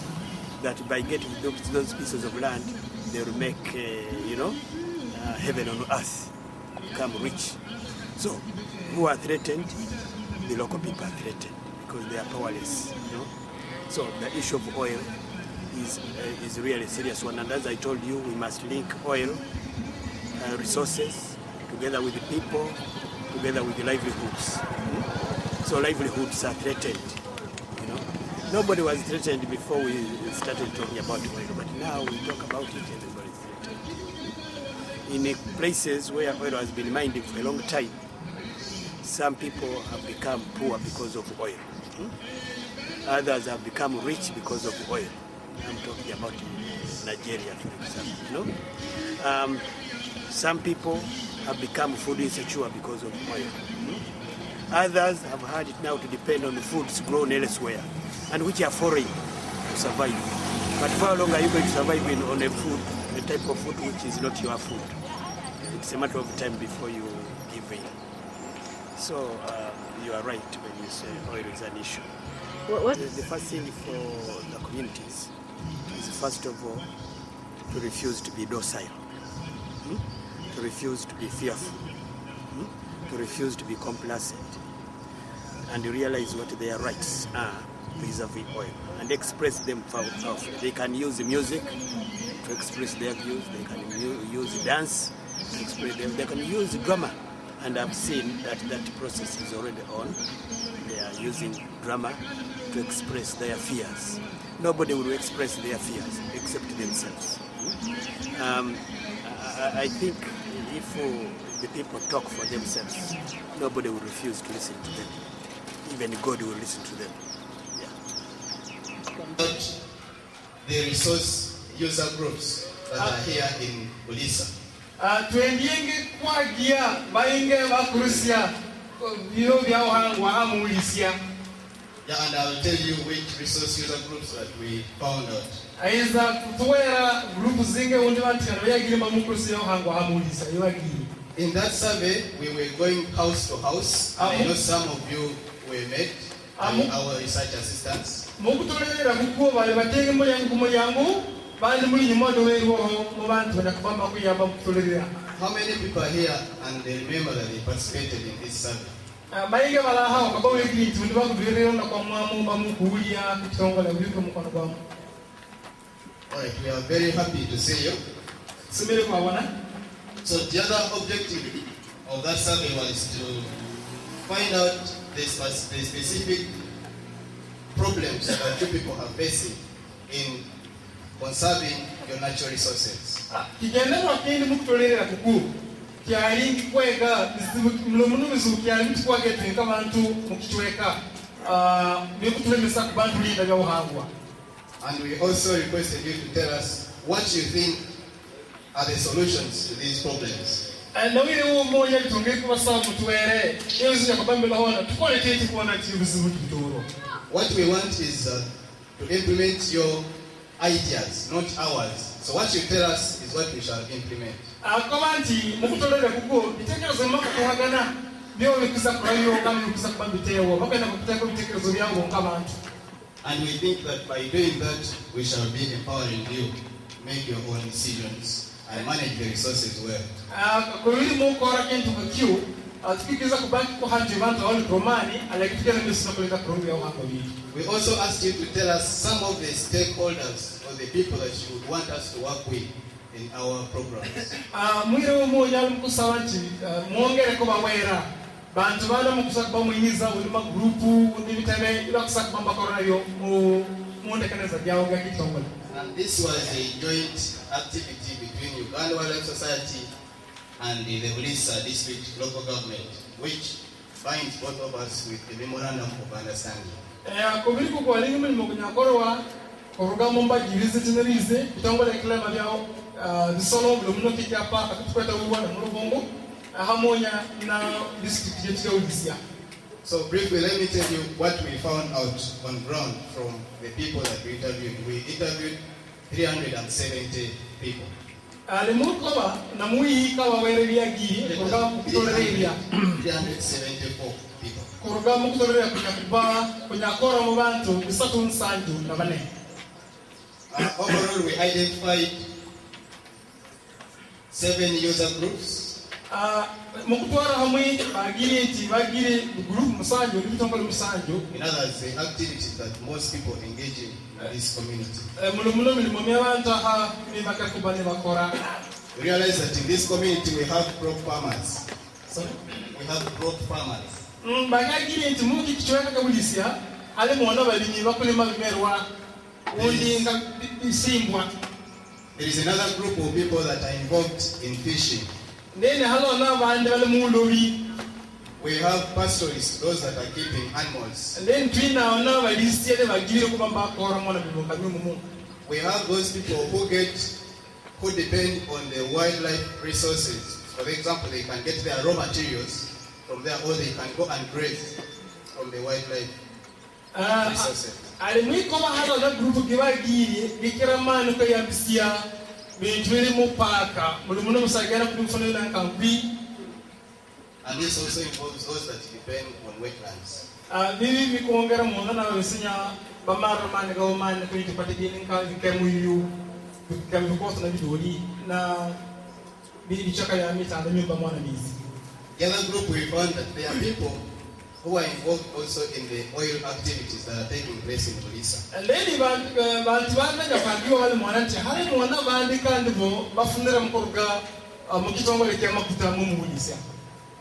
that by getting those pieces of land, they will make, heaven on earth, become rich. So, who are threatened? The local people are threatened because they are powerless. You know? So, the issue of oil is really a serious one. And as I told you, we must link oil resources together with the people, together with the livelihoods. So livelihoods are threatened. You know, nobody was threatened before we started talking about oil, but now we talk about it, everybody is threatened. In places where oil has been mined for a long time, some people have become poor because of oil. Others have become rich because of oil. I'm talking about Nigeria, for example. You know, some people have become food insecure because of oil. Others have had it now to depend on the foods grown elsewhere and which are foreign to survive. But for how long are you going to survive on a type of food which is not your food? It's a matter of time before you give in. So you are right when you say oil is an issue. The first thing for the communities is, first of all, to refuse to be docile, to refuse to be fearful, to refuse to be complacent, and to realize what their rights are vis-a-vis oil, and express them powerfully. They can use music to express their views, they can use dance to express them, they can use drama, and I've seen that process is already on. They are using drama to express their fears. Nobody will express their fears except themselves. I think if the people talk for themselves, nobody will refuse to listen to them. Even God will listen to them. The resource user groups that are here in Bulisa. Tuendienge kwagia bainge bakurusia biro bya wa mulisia. Yeah, and I'll tell you which resource user groups that we found out. Aiza kutwera group zinge undi bantu yagire bamukurusia wa mulisia yagire. In that survey, we were going house to house. I know some of you were met by our research assistants. How many people are here and they remember that they participated in this survey? Alright, we are very happy to see you. So the other objective of that survey was to find out the specific problems that you people are facing in conserving your natural resources. And we also requested you to tell us what you think are the solutions to these problems. What we want is to implement your ideas, not ours. So what you tell us is what we shall implement. And we think that by doing that, we shall be empowering you to make your own decisions and manage the resources well. We also asked you to tell us some of the stakeholders or the people that you would want us to work with in our programs. And this was a joint activity between Uganda Wildlife Society and the Bulisa district local government, which binds both of us with the memorandum of understanding. So briefly, let me tell you what we found out on ground from the people that we interviewed. We interviewed 370 people. 374 people. Overall, we identified 7 user groups. In others, the activities that most people engage in this community. We realize that in this community we have crop farmers. We have crop farmers. There is another group of people that are involved in fishing. We have pastoralists, those that are keeping animals. We have those people who depend on the wildlife resources. For example, they can get their raw materials from there, or they can go and graze from the wildlife resources. Alimwi koma hata na grupu gibagiri bikira manu ko yambisia bitwiri mupaka mulumuno musagana kudufuna na kambi. And this also involves those that depend on wetlands. Bibi bikuongera mwana na wesinya bamara mane ga mane ko yitipate gini ka kemu yu kemu ko na bidoli na bibi bichaka ya mita na nyumba mwana mizi. The other group we found that there are people who are involved also in the oil activities that are taking place in Bulisa. Lady Bantwana Japanio wale mwananchi hali mwana bandika ndivyo bafunira mkoruga mkitongo lekia makuta mumu Bulisa.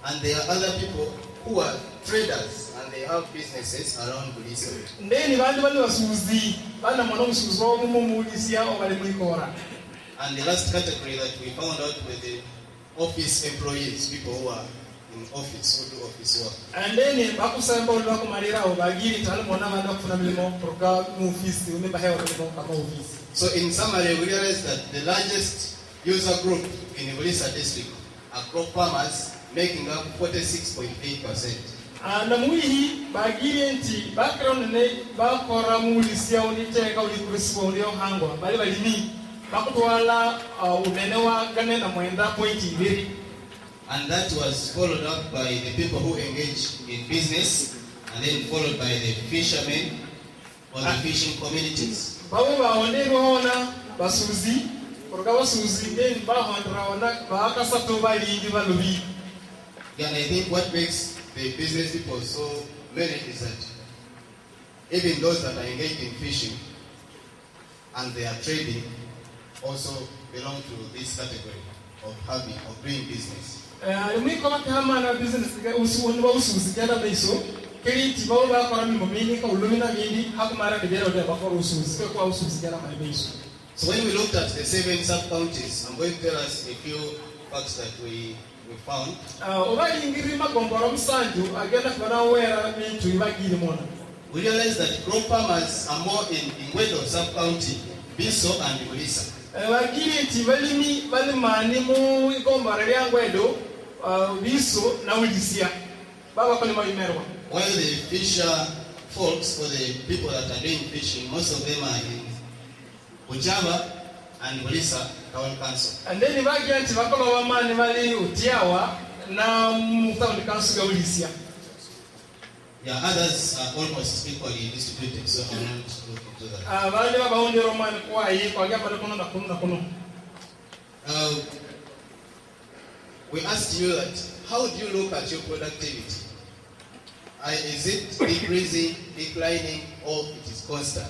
And there are other people who are traders and they have businesses around Bulisa. Ndeni bandi wasuzi bana mwana musuzi wa mumu Bulisa au wale mwikora. And the last category that we found out were the office employees, people who are in office, who do office work. And then bakusamba ulwa kumalira obagiri talo mwana banda kufuna milimo program mu office unemba hewa milimo kama office. So in summary, we realized that the largest user group in Bulisa district are crop farmers, making up 46.8%. Na muihi bagiri enti background ne bakora mu Bulisa uniteka ulikurisiwa ulio hangwa bali balimi bakutwala unene wa gane na mwenda point ibiri. And that was followed up by the people who engage in business, and then followed by the fishermen or the fishing communities. Bawe baonero hona basuzi kuruga basuzi then bahondra wana bakasato balindi balubi. And I think what makes the business people so many is that even those that are engaged in fishing and they are trading also belong to this category of doing business. Mwi kama kama na business usuoni wa usuzi kada beso kiti bawo ba kora mi momini ka ulumina bindi hakumara de bero de ba kora usuzi kwa usuzi kada ma beso. So when we looked at the 7 sub-counties, I'm going to tell us a few facts that we found. We realized that crop farmers are more in Ingwedo sub-county, Biso and Bulisa. While the fisher folks or the people that are doing fishing, most of them are in Ujaba and Bulisa Town Council. And then yeah, others are almost equally distributed, so I won't look into that. We asked you that, how do you look at your productivity? Is it decreasing, declining, or it is constant?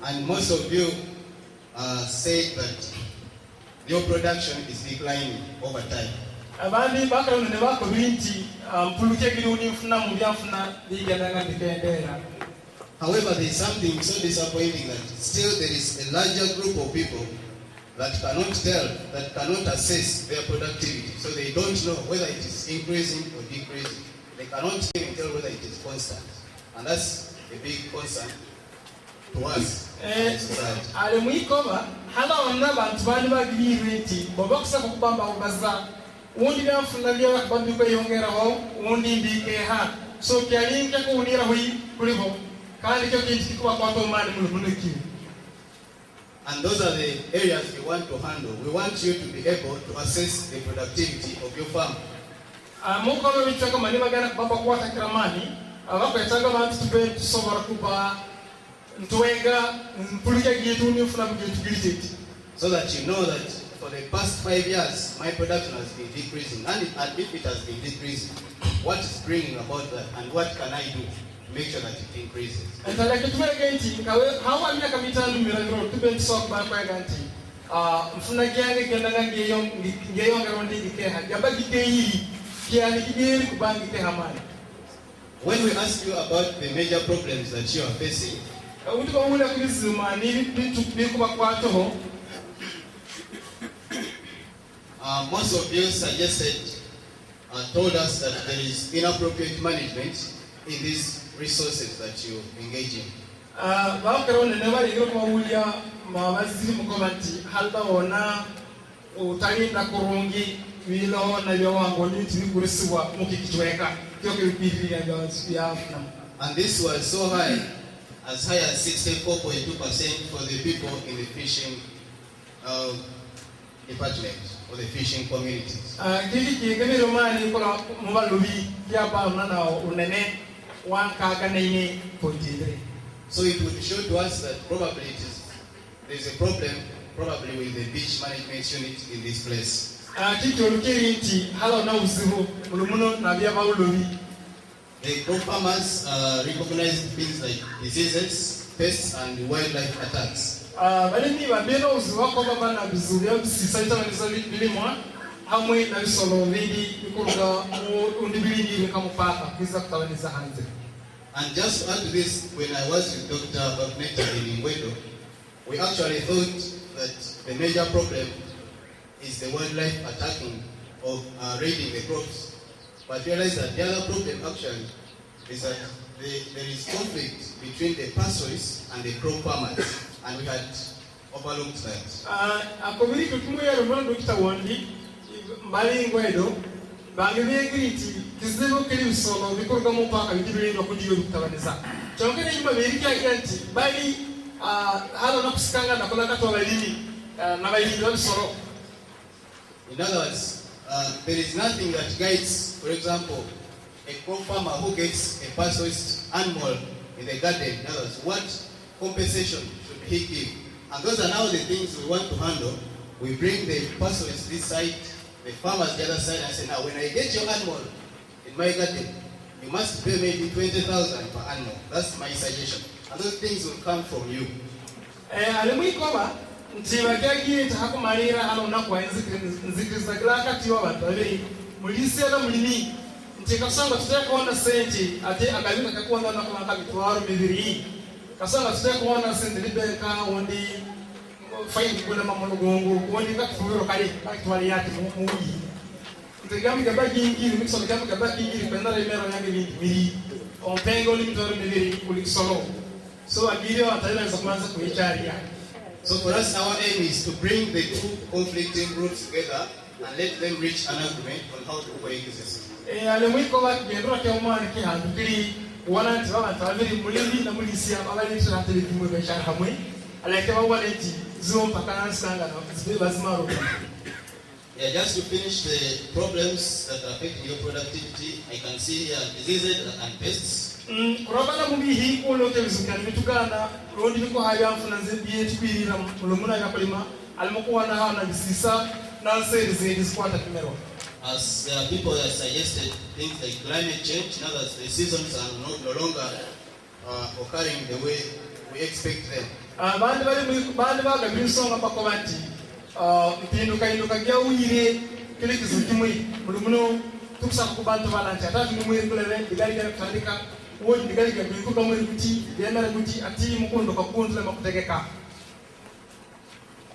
And most of you say that your production is declining over time. However, there is something so disappointing that still there is a larger group of people that cannot tell, that cannot assess their productivity. So they don't know whether it is increasing or decreasing. They cannot even tell whether it is constant. And that's a big concern to us in society. And those are the areas we want to handle. We want you to be able to assess the productivity of your farm. So that you know that for the past 5 years, my production has been decreasing. And if it has been decreasing, what is bringing about that and what can I do to make sure that it increases? When we ask you about the major problems that you are facing, most of you suggested told us that there is inappropriate management in these resources that you engage in. And this was so high as 64.2% for the people in the fishing department or the fishing communities. So it would show to us that probably there's a problem probably with the beach management unit in this place. The crop farmers recognize things like diseases, pests, and wildlife attacks. And just to add to this, when I was with Dr. Bagneta in Ingwedo, we actually thought that the major problem is the wildlife attacking or raiding the crops. But realized that the other problem actually is that there is conflict between the pastoralists and the crop farmers, and we had overlooked that. In other words, there is nothing that guides, for example, a crop farmer who gets a pastoralist animal in the garden. In other words, what compensation should he give? And those are now the things we want to handle. We bring the pastoralist this side, the farmers the other side, and say, now when I get your animal in my garden, you must pay maybe 20,000 per animal. That's my suggestion. And those things will come from you. So for us, our aim is to bring the two conflicting groups together and let them reach an agreement on how to coexist. Yeah, just to finish the problems that are affecting your productivity, I can see here diseases and pests. As there are people that suggested things like climate change, now that the seasons are no longer occurring the way we expect them.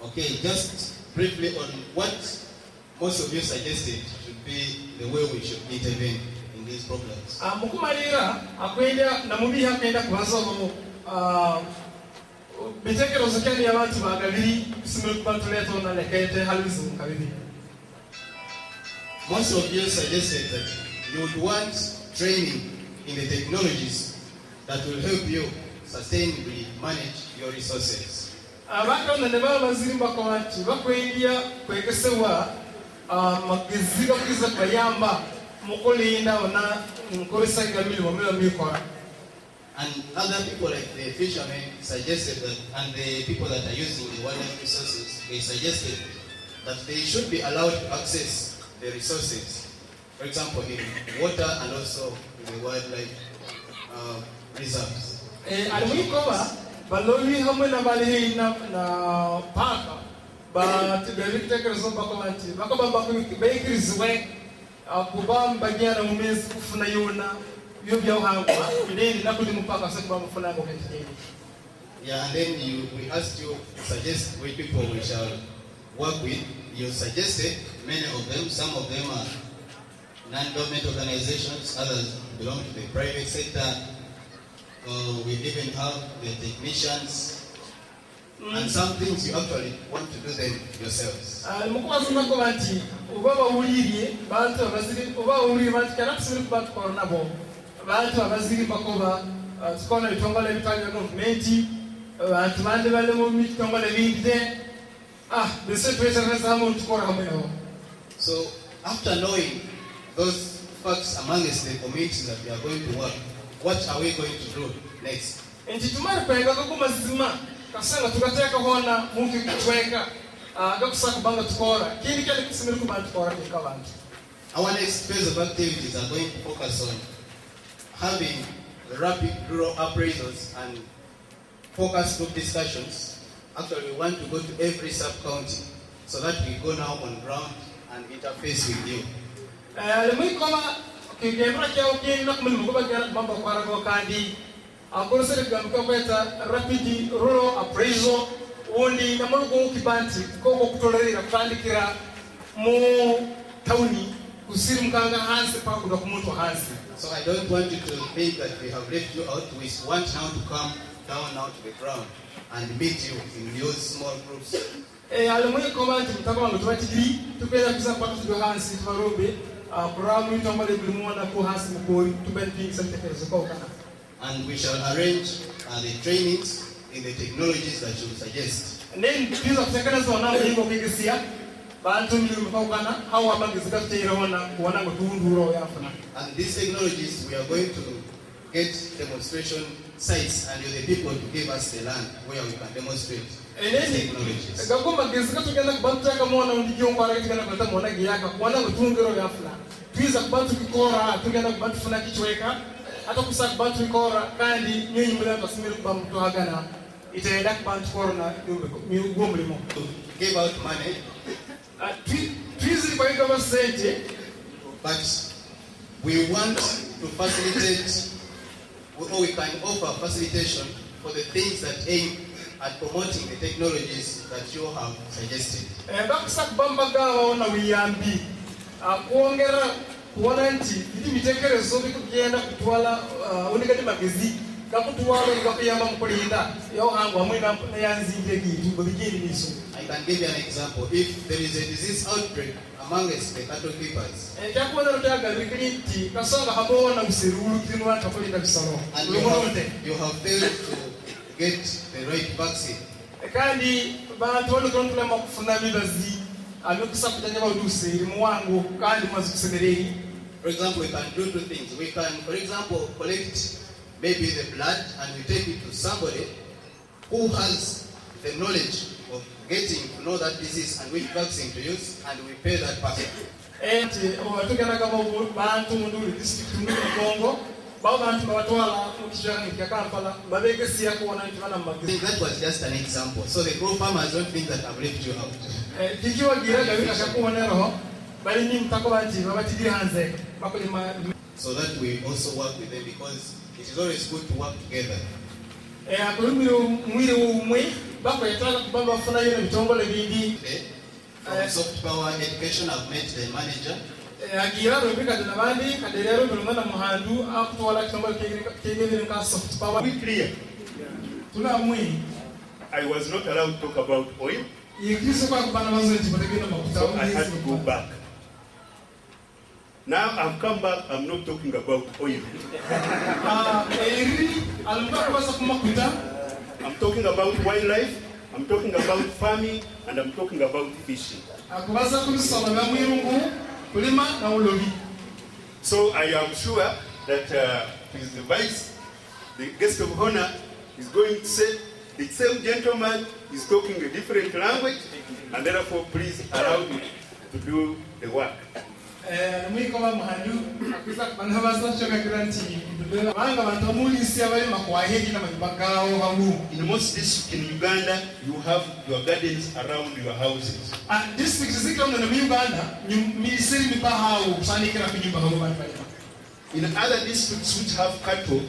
Okay, just briefly on what most of you suggested should be the way we should intervene in these problems. Most of you suggested that you would want training in the technologies that will help you sustainably manage your resources. And other people like the fishermen suggested that, and the people that are using the wildlife resources, they suggested that they should be allowed to access the resources, for example, in water and also in the wildlife reserves. Yeah, and then we asked you to suggest which people we shall work with. You suggested many of them. Some of them are non-government organizations, others belong to the private sector. We even have the technicians, and some things you actually want to do them yourselves. So after knowing those facts amongst the committees that we are going to work, what are we going to do next? Our next phase of activities are going to focus on having rapid rural appraisals and focus group discussions. Actually, we want to go to every sub-county so that we go now on ground and interface with you. Rapid rural appraisal only kibanti koko kutolera kutandikira mu tauni kusirimukanga hansi pa kuda kumuntu hansi. So I don't want you to think that we have left you out. We want now to come down now to the ground and meet you in those small groups. Alamwe komandi mtakoma mtubatiri tupenda kuza kwa tudo hansi tumarumbe programu itomale bilimwana ku hansi mukori tubenti santekezo kwa kana. And we shall arrange the trainings in the technologies that you suggest. And then these are second one now in Bogisia, Bantu Mukana, how about the Zakatirona, and these technologies we are going to get demonstration sites and the people to give us the land where we can demonstrate these technologies. Atakusak bantu ikora kandi nyinyi mule tasimiri kwa mtu hagana itaenda bantu korona miugomlimo give out money twizi kwa hiyo sente, but we want to facilitate, or we can offer facilitation for the things that aim at promoting the technologies that you have suggested. Bakusak bambagawa na wiyambi kuongera kuona nti ili mitekerezo bikugenda kutwala onekati magezi kakutwala ngakuyamba mukulinda yo hangu amwe na yanzinge gitu bigiri niso. I can give you an example. If there is a disease outbreak amongst the cattle keepers, kasonga habona userulu kinwa takolinda bisalo and you have failed to get the right vaccine, kandi bantu walikuntula makufuna bibazi. For example, we can do two things. We can, for example, collect maybe the blood and we take it to somebody who has the knowledge of getting to know that disease and which vaccine to use, and we pay that person. That was just an example. So the pro farmers don't think that I've left you out. So that we also work with them, because it is always good to work together. From Soft Power Education, I've met the manager. We clear. I was not allowed to talk about oil, so I had to go back. Now I've come back, I'm not talking about oil. I'm talking about wildlife, I'm talking about farming, and I'm talking about fishing. So I am sure that the vice, the guest of honor, is going to say the same gentleman is talking a different language, and therefore please allow me to do the work. In most districts in Uganda, you have your gardens around your houses. In other districts which have cattle,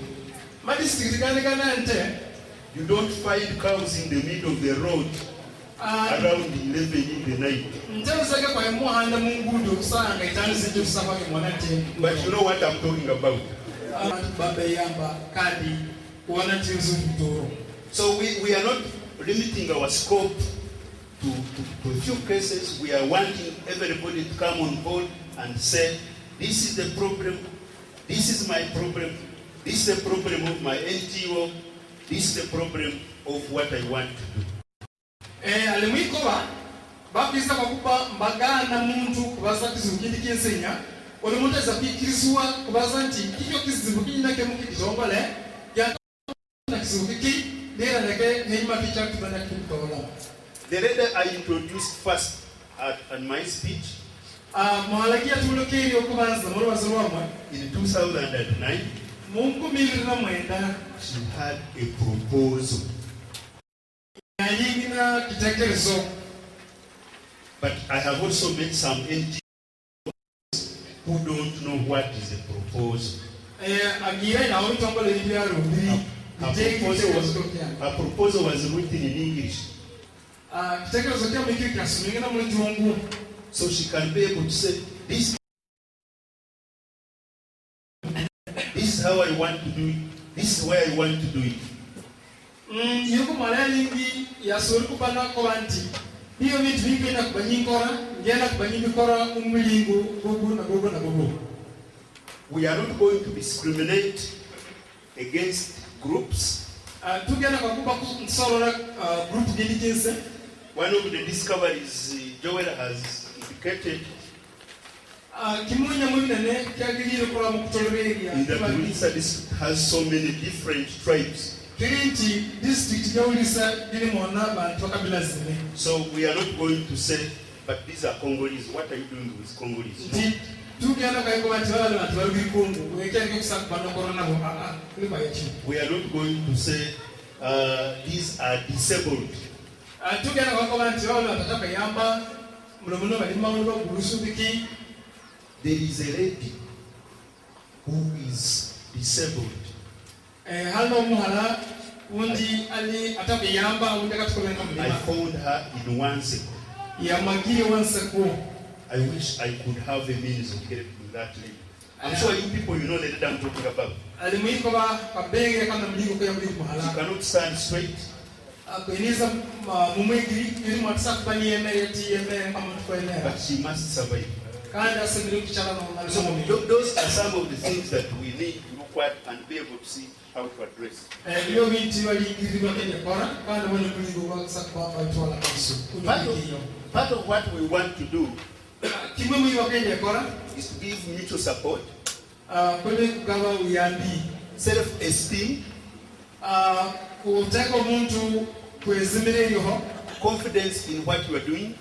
you don't find cows in the middle of the road around 11 in the night. But you know what I'm talking about. So we are not limiting our scope to a few cases. We are wanting everybody to come on board and say, this is the problem, this is my problem, this is the problem of my NGO, this is the problem of what I want to do. Bakisa bakuba mbagana muntu kubaza kizibu kindi kinsenya oli muntu azakikirizwa kubaza nti kiyo kizibu kinyake mukitongole ya kizibu kiki nera leke neima picha kubana kimtola. The leader I introduced first at my speech mwalakia tulokeri okubanza muri bazalwamwe in 2009 mungu mibiri na mwenda she had a proposal. Yayina kitekerezo. But I have also met some NGOs who don't know what is a proposal. Her proposal was written in English. So she can be able to say, this is how I want to do it, this is where I want to do it. We are not going to discriminate against groups. One of the discoveries Joel has indicated in the Bulisa district has so many different tribes. So we are not going to say, but these are Congolese. What are you doing with Congolese? No. We are not going to say, these are disabled. There is a lady who is disabled. I found her in 1 second. I wish I could have a means of helping that lady. I'm sure you people, you know the lady I'm talking about. She cannot stand straight. But she must survive. So those are some of the things that we need to look at and be able to see how to address. Part of what we want to do is to give mutual support, self-esteem, confidence in what you are doing,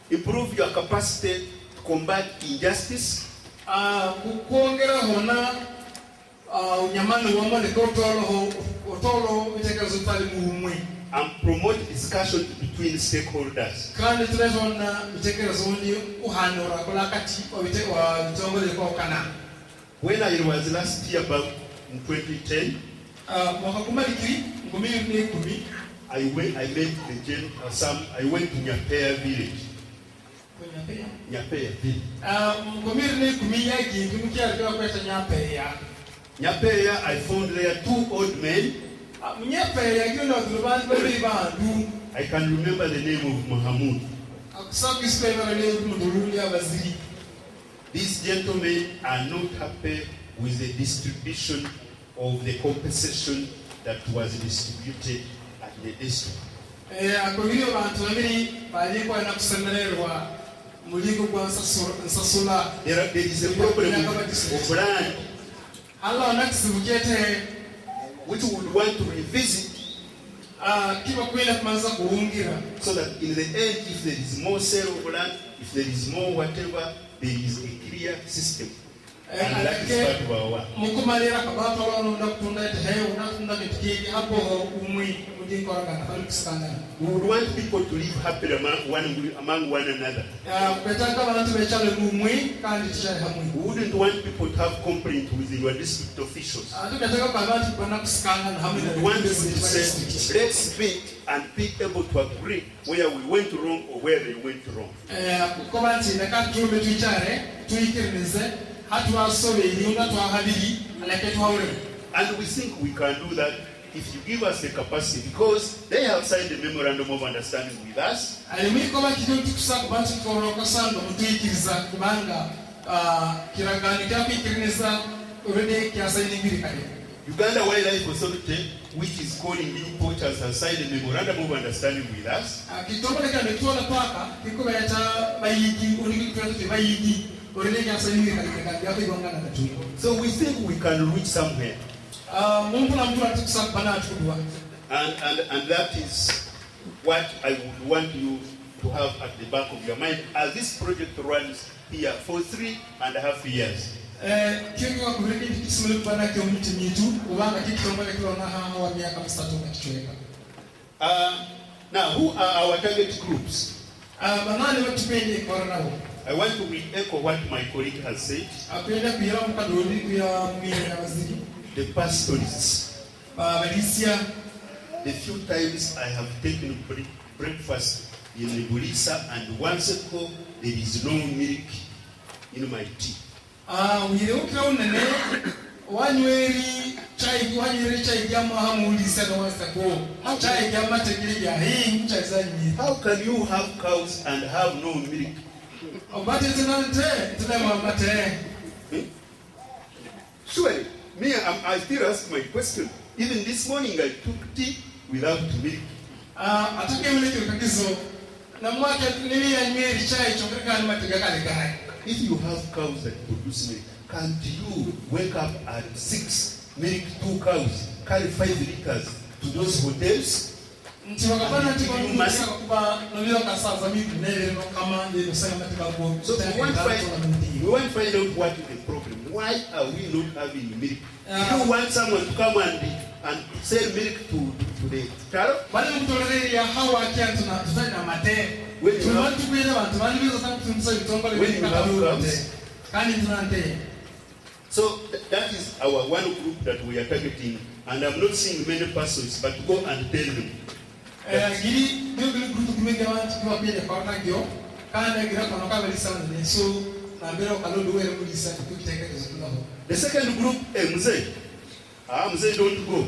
improve your capacity to combat injustice, and promote discussion between stakeholders. When I was last year about in 2010, I met the I went to Nyapea village. Nyapea, I found there 2 old men. I can remember the name of Mahamud. These gentlemen are not happy with the distribution of the compensation that was distributed at the district. There is a problem of land which we would want to revisit so that in the end, if there is more sale of land, if there is more whatever, there is a clear system. And that is part of our work. Mukumalira kabata wano ndakutunda he unatunda bitiki hapo umwi mudinkoragana kusikana. We would want people to live happily among one another. Betaka abantu bechale umwi kandi tichale hamwe. We wouldn't want people to have complaint with your district officials. Betaka kabati bana kusikana na hamwe. We want people to say, let's meet and be able to agree where we went wrong or where they went wrong. Kubanti nakatulu tuichare tuikirnize. And we think we can do that if you give us the capacity, because they have signed a memorandum of understanding with us. Uganda Wildlife Authority, which is calling new poachers, has signed a memorandum of understanding with us. So we think we can reach somewhere. And that is what I would want you to have at the back of your mind as this project runs here for 3.5 years. Now, who are our target groups? I want to re-echo what my colleague has said. The pastoralists. The few times I have taken breakfast in Bulisa and once ago, there is no milk in my tea. How can you have cows and have no milk? Surely, me, I still ask my question. Even this morning, I took tea without milk. If you have cows that produce milk, can't you wake up at 6, milk 2 cows, carry 5 liters to those hotels? We want to find out what is the problem. Why are we not having milk? You want someone to come and sell milk to the cattle? When you have cows. So that is our one group that we are targeting, and I'm not seeing many persons, but go and tell them. The second group, Mzee don't go.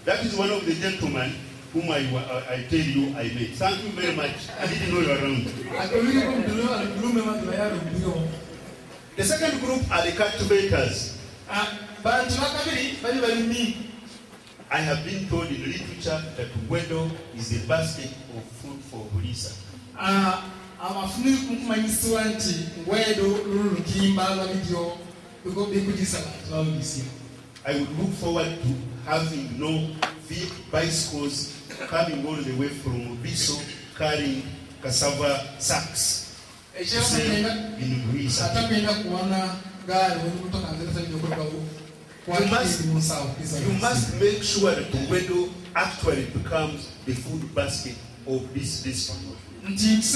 That is one of the gentlemen whom I tell you I met. Thank you very much. I didn't know you were around. The second group are the cultivators. I have been told in literature that Wedo is the basket of food for Bulisa. I would look forward to having no bicycles coming all the way from Biso carrying cassava sacks. In Bulisa. You must make sure that the Wedo actually becomes the food basket of this district. This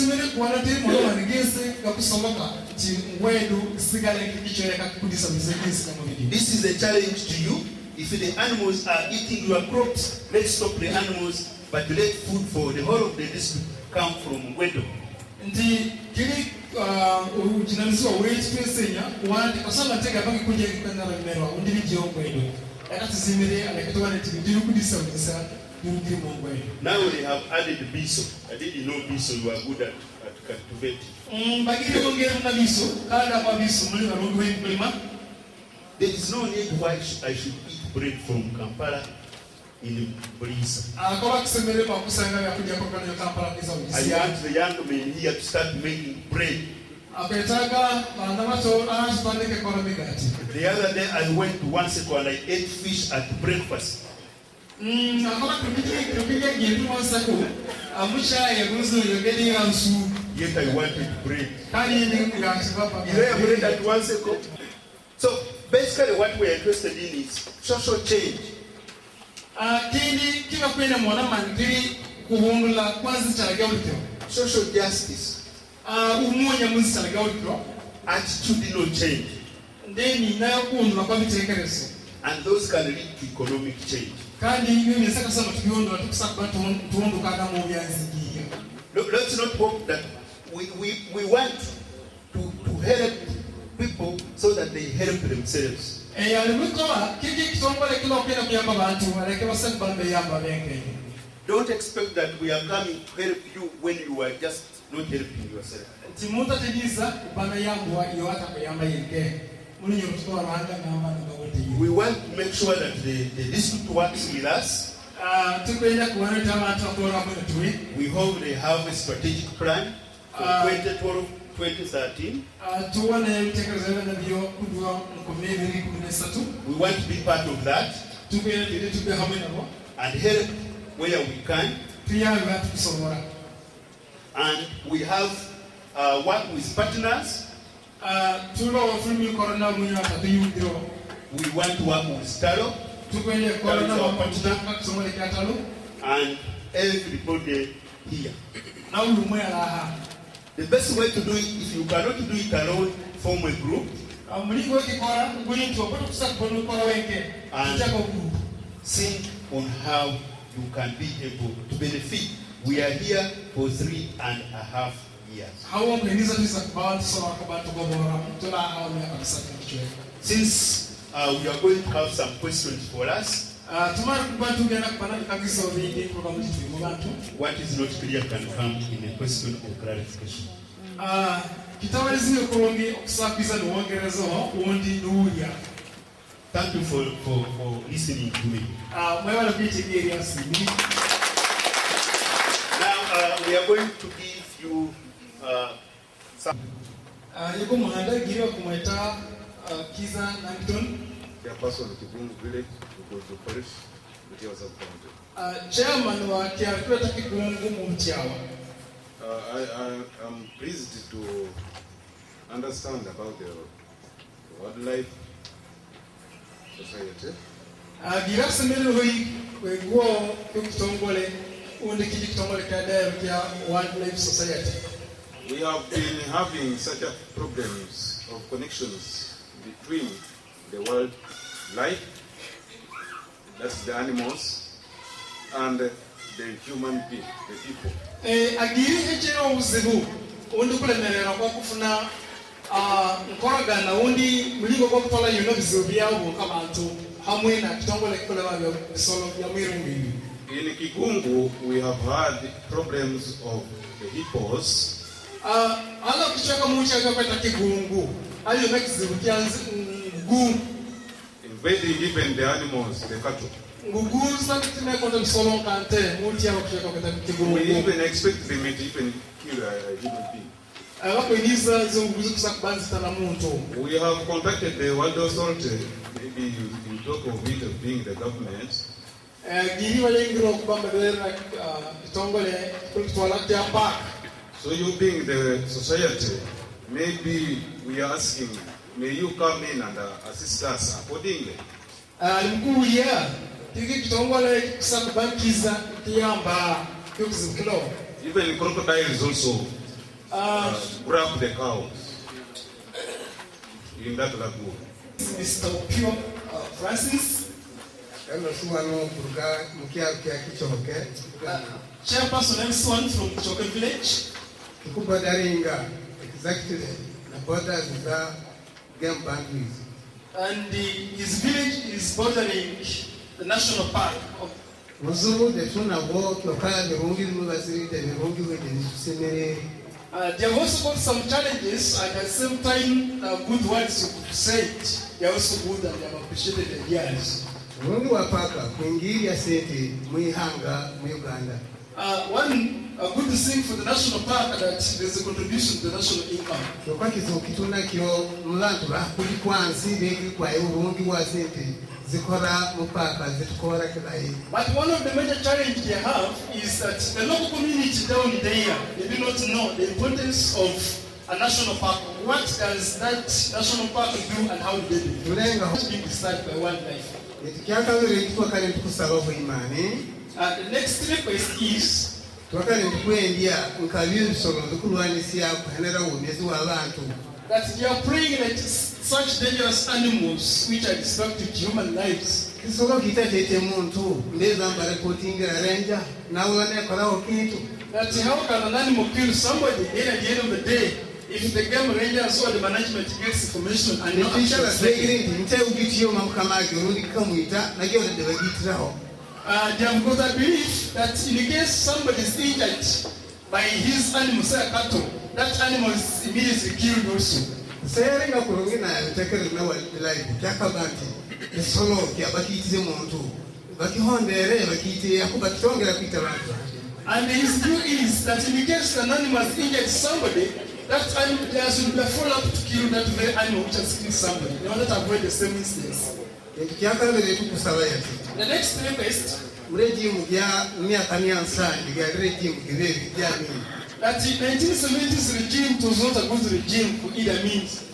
is a challenge to you. If the animals are eating your crops, let's stop the animals, but let food for the whole of the district come from Wedo. Now they have added Biso. I didn't know Biso, you are good at cultivating. There is no need why I should eat bread from Kampala in Bulisa. I want the young men here to start making bread. The other day I went to Wanseko and I ate fish at breakfast. Yet I wanted bread. Is there bread at Wanseko? So basically what we're interested in is social change. Social justice. Attitudinal change. And those can lead to economic change. Let's not hope that we want to help people so that they help themselves. Don't expect that we are coming to help you when you are just not helping yourself. We want to make sure that the district works with us. We hope they have a strategic plan for 2012-2013. We want to be part of that and help where we can. And we have worked with partners. We want to work with Staro. And everybody here. The best way to do it, if you cannot do it alone, form a group. And think on how you can be able to benefit. We are here for 3.5 years. Since we are going to have some questions for us. What is not clear can come in a question or clarification. Thank you for listening to me. Now we are going to give you some. Chairman wa Kiakweta Kigungu Mumtiawa. I am pleased to understand about the wildlife society. Wildlife society. We have been having such problems of connections between the wildlife, that's the animals, and the human being, the people. In Kigungu, we have had problems of the hippos. Invading even the animals, the cattle. We even expect them to even kill a human being. We have contacted the World Authority, maybe you talk of it of being the government. So you being the society, maybe we are asking, may you come in and assist us accordingly? Even crocodiles also grab the cows in that lagoon. Mr. Pio Francis. Chairperson M1 from Choke Village. And his village is bordering the national park. There have also got some challenges, and at the same time, good words you could say it. They are also good and they have appreciated the ideas. One good thing for the national park that there's a contribution to the national income. But one of the major challenges they have is that the local community down there, they do not know the importance of a national park what does that national park do and how do they do it? It's being decided by wildlife. The next request is that they are praying that such dangerous animals which are destructive to human lives. That how can an animal kill somebody, and at the end of the day, if the game rangers or the management gets information and not they have got a belief that in case somebody is injured by his animal, say a cattle, that animal is immediately killed also. And his view is that in case an animal has injured somebody, that animal, there should be a follow-up to kill that very animal which has killed somebody in order to avoid the same incidents. The next request that the 1970s regime was not a good regime for either means.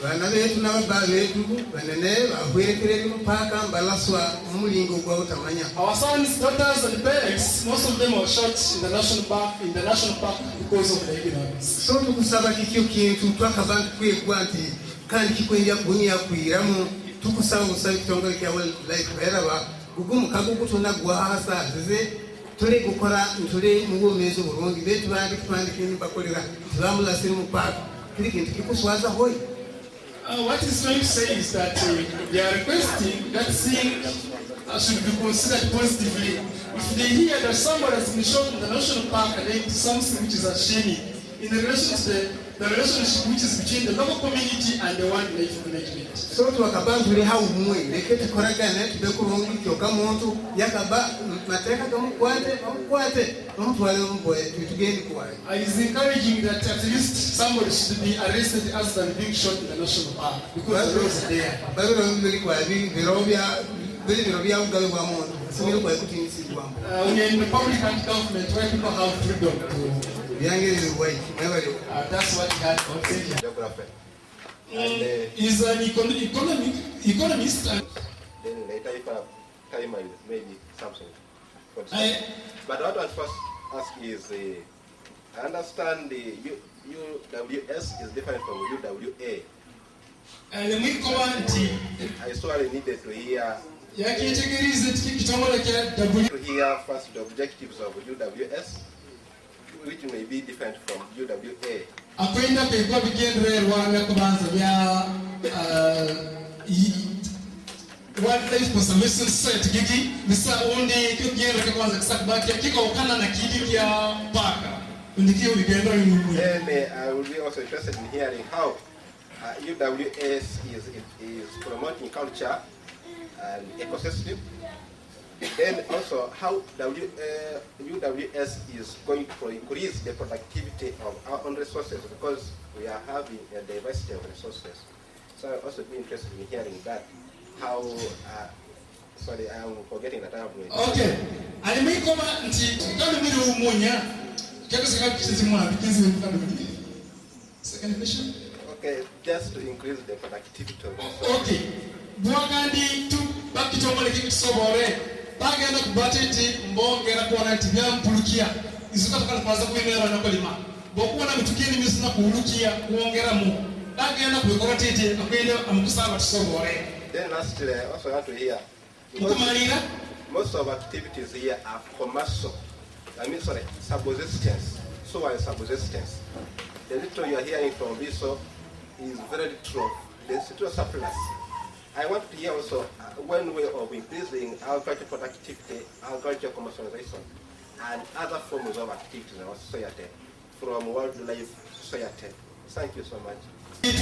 Our sons, daughters, and parents, most of them were shot in the national park because of the ignorance. What he's trying to say is that they are requesting that thing should be considered positively. If they hear that somebody has been shot in the national park and they do something which is shaming in relation to the relationship which is between the local community and the wildlife management. So to akabandule how umwe lekete koragana tubekulongi kyoka muntu yakaba mateka kamukwate nomutwale umboye tutugeni kwaye. I is encouraging that at least somebody should be arrested as than being shot in the national park because the laws are there. Babiro mbili kwa birobya ugawe wa muntu simiro kwa kutinisibwa. We are in the public and government where people have freedom to that's what he had on he's an economist. Then later if I have time I will maybe something. But what I first ask is, I understand the UWS is different from UWA. I sorely needed to hear first the objectives of UWS, which may be different from UWA. Wildlife conservation society gigi bisa onde kiogera kwanza kisabaki kiko kana na kidi ya paka ndikio bigenda yumu. Then I will be also interested in hearing how UWS is promoting culture and ecosystem. Then also how UWS is going to increase the productivity of our own resources, because we are having a diversity of resources. So I'll also be interested in hearing that. How, sorry, I'm forgetting that I have made. Okay. I may come and see, don't be the Munya. Second question. Okay, just to increase the productivity of okay. Buagandi to back to Malaki Sobore, Bagana Bateti, Mbongera Kwanatibian Pulukia, is not going to pass away there on a Kolima. Bokwana Tukini Miss Napulukia, Wongera Mo, Bagana Pukorati, Akenda, and Musawa Sobore. Then lastly, I also want to hear, most of activities here are commercial. I mean, sorry, subsistence. So why subsistence? The little you are hearing from Viso is very little. There's little surplus. I want to hear also one way of increasing agricultural productivity, agricultural commercialization, and other forms of activities in our society from wildlife society. Thank you so much. That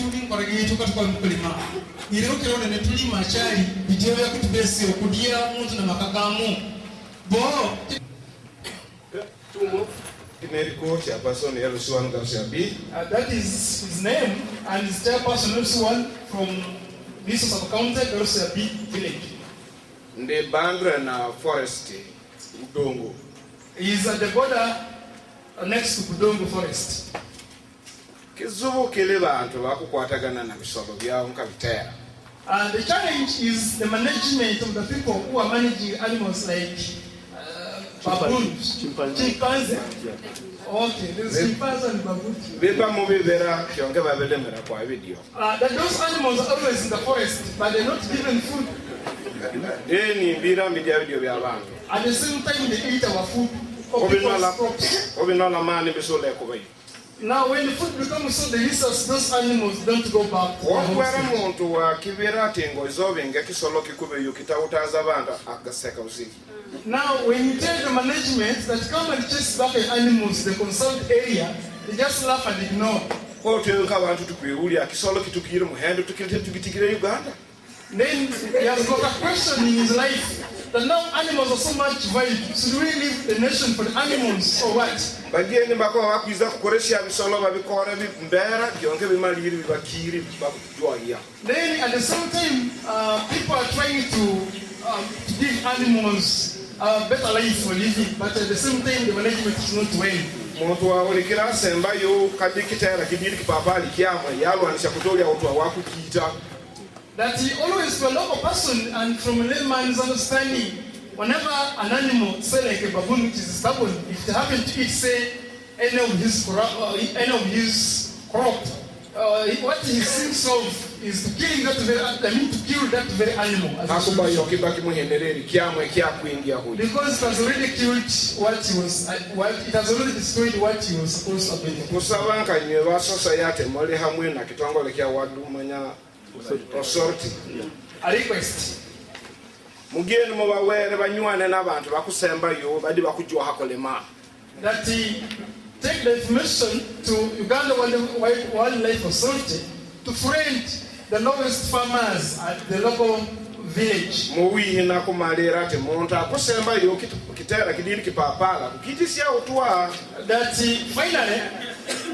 is his name, and his chairperson L1 from Bulisa sub-county L1 village. The boundary na forest Budongo. He is at the border next to Budongo forest. kizubukile bantu bakukwatagana na bisolo byawo nka bitera. The challenge is the management of the people who are managing animals like baboons, chimpanzees. Okay, there's chimpanzees and baboons. That those animals are always in the forest, but they're not given food. At the same time, they eat our food or people's crops. Now, when the food becomes so delicious, those animals don't go back to their Now, when you tell the management that come and chase back the animals, the concerned area, they just laugh and ignore. Then he has got a question in his life that now animals are so much valued. Should we leave the nation for the animals or what? Then at the same time, people are trying to give animals a better life for living, but at the same time the management is not well. That he always, to a local person and from a layman's understanding, whenever an animal, say like a baboon which is stubborn, if they happen to eat, say, any of his crop, what he thinks of is to kill that very animal. Because it has already killed what he was, it has already destroyed what he was supposed to be. Authority. A request. That he take the information to Uganda Wildlife Authority to friend the lowest farmers at the local village. That finally,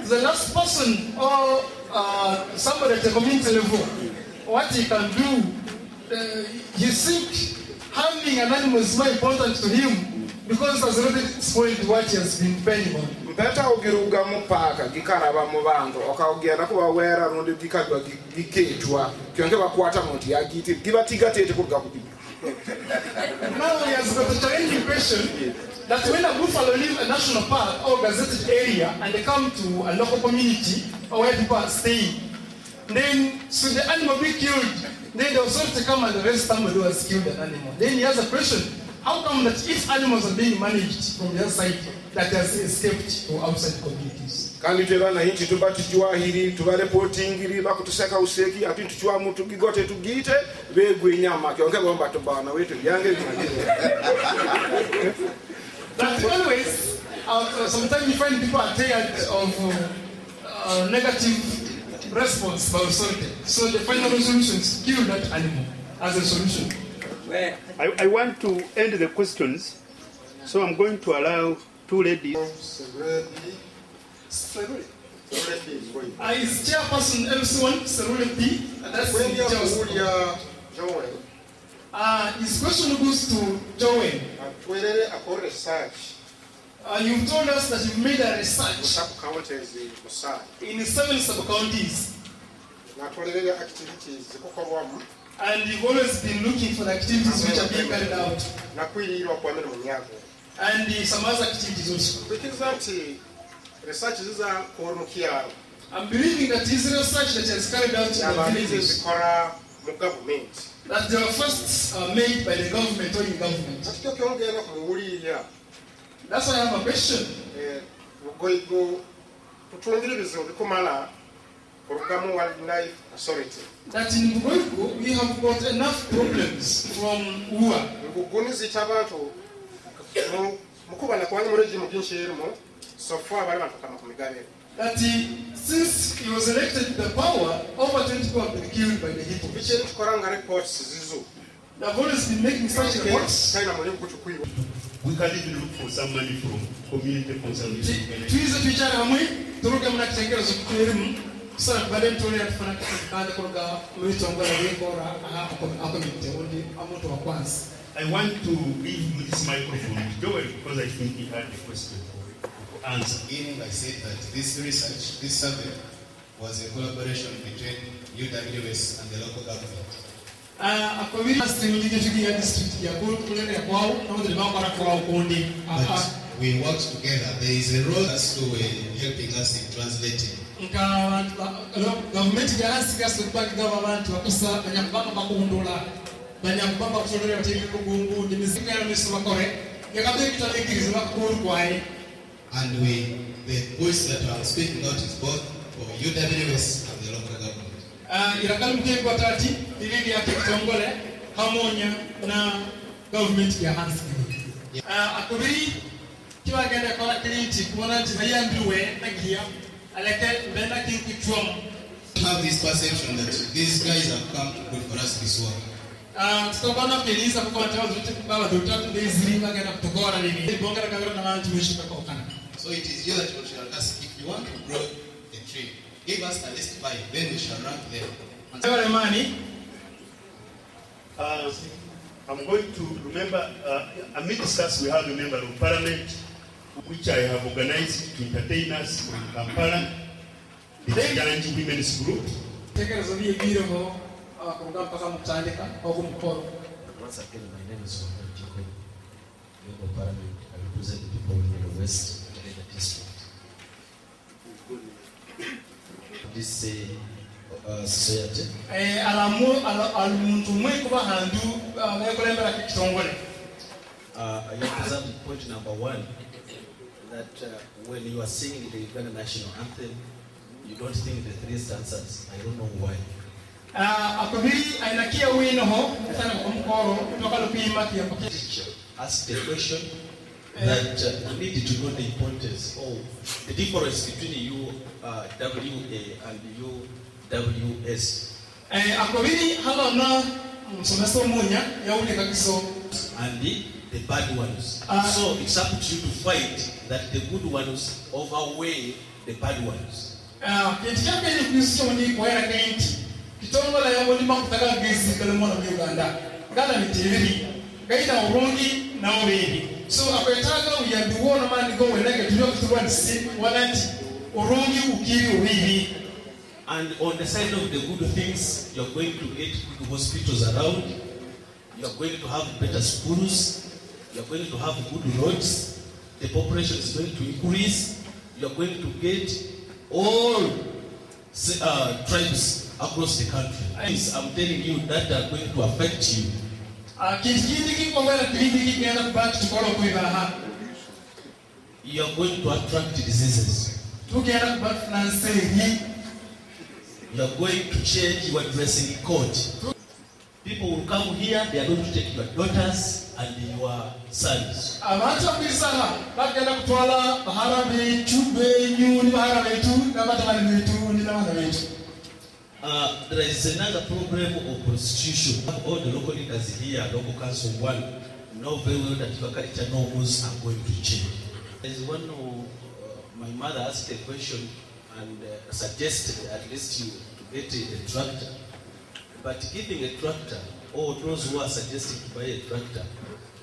the last person or somebody at the community level, what he can do, he think harming an animal is more important to him because it has already spoiled what he has been paying on. Now he has got a challenging question that when a buffalo leave a national park or gazetted area and they come to a local community or where people are staying, then should the animal be killed? Then the authority come and arrest somebody who has killed an animal. Then he has a question: how come that if animals are being managed from their side that has escaped to outside communities? Kandi tebana hinti tubati hiri tubareportingiri bakutuseka useki ati tuchwa mutu gigote tugite begwe nyama kyonke bomba tubana wetu yange But always sometimes you find people are tired of negative response by authority. So the final resolution is kill that animal as a solution. I want to end the questions, so I'm going to allow two ladies. Is chairperson MC1 Serule P? That's his question goes to Joel. You've told us that you've made a research in 7 sub-counties. And you've always been looking for the activities which are being carried out. And some other activities also. I'm believing that this research that has carried out in the villages, that they were first made by the government or in government. That's why I have a question. That in Bugoigo we have got enough problems from UA. That since he was elected to the power, over 20 people have been killed by the Hippo. They've always been making such reports. We can even look for some money from community conservation. I want to give this microphone to Joel because I think he had a question to answer. Beginning, I said that this research, this survey, was a collaboration between UWS and the local government. But we worked together. There is a role as to helping us in translating. And the voice that I'm speaking out is both for UWS and the local government. Have this perception that these guys have come to do for us this work. So it is you that we shall ask if you want to grow a tree. Give us at least 5, then we shall rank them. I'm going to remember, amidst us we have a member of parliament, which I have organized to entertain us in Kampala, the Giganti Women's Group. Once again, my name is Jacob, member of parliament. I represent the people in the West District. This society. I represent point number 1 that when you are singing the Uganda national anthem, you don't think the 3 stanzas. I don't know why. Ask the question that we need to know the importance of the difference between UWA and UWS. And the bad ones. So it's up to you to fight that the good ones outweigh the bad ones. So akataka uyabiona mani go weneke tulio kutuwa nisi wananti urongi ukiri uwivi. And on the side of the good things, you're going to get good hospitals around, you're going to have better schools, you're going to have good roads, the population is going to increase, you're going to get all tribes across the country. I'm telling you that are going to affect you. You are going to attract diseases. You are going to change your dressing code. People will come here, they are going to take your daughters and your sons. There is another problem of prostitution. All the local leaders here, local council 1, know very well that your culture norms are going to change. There is one who, my mother asked a question and suggested at least you to get a tractor. But giving a tractor, or those who are suggesting to buy a tractor,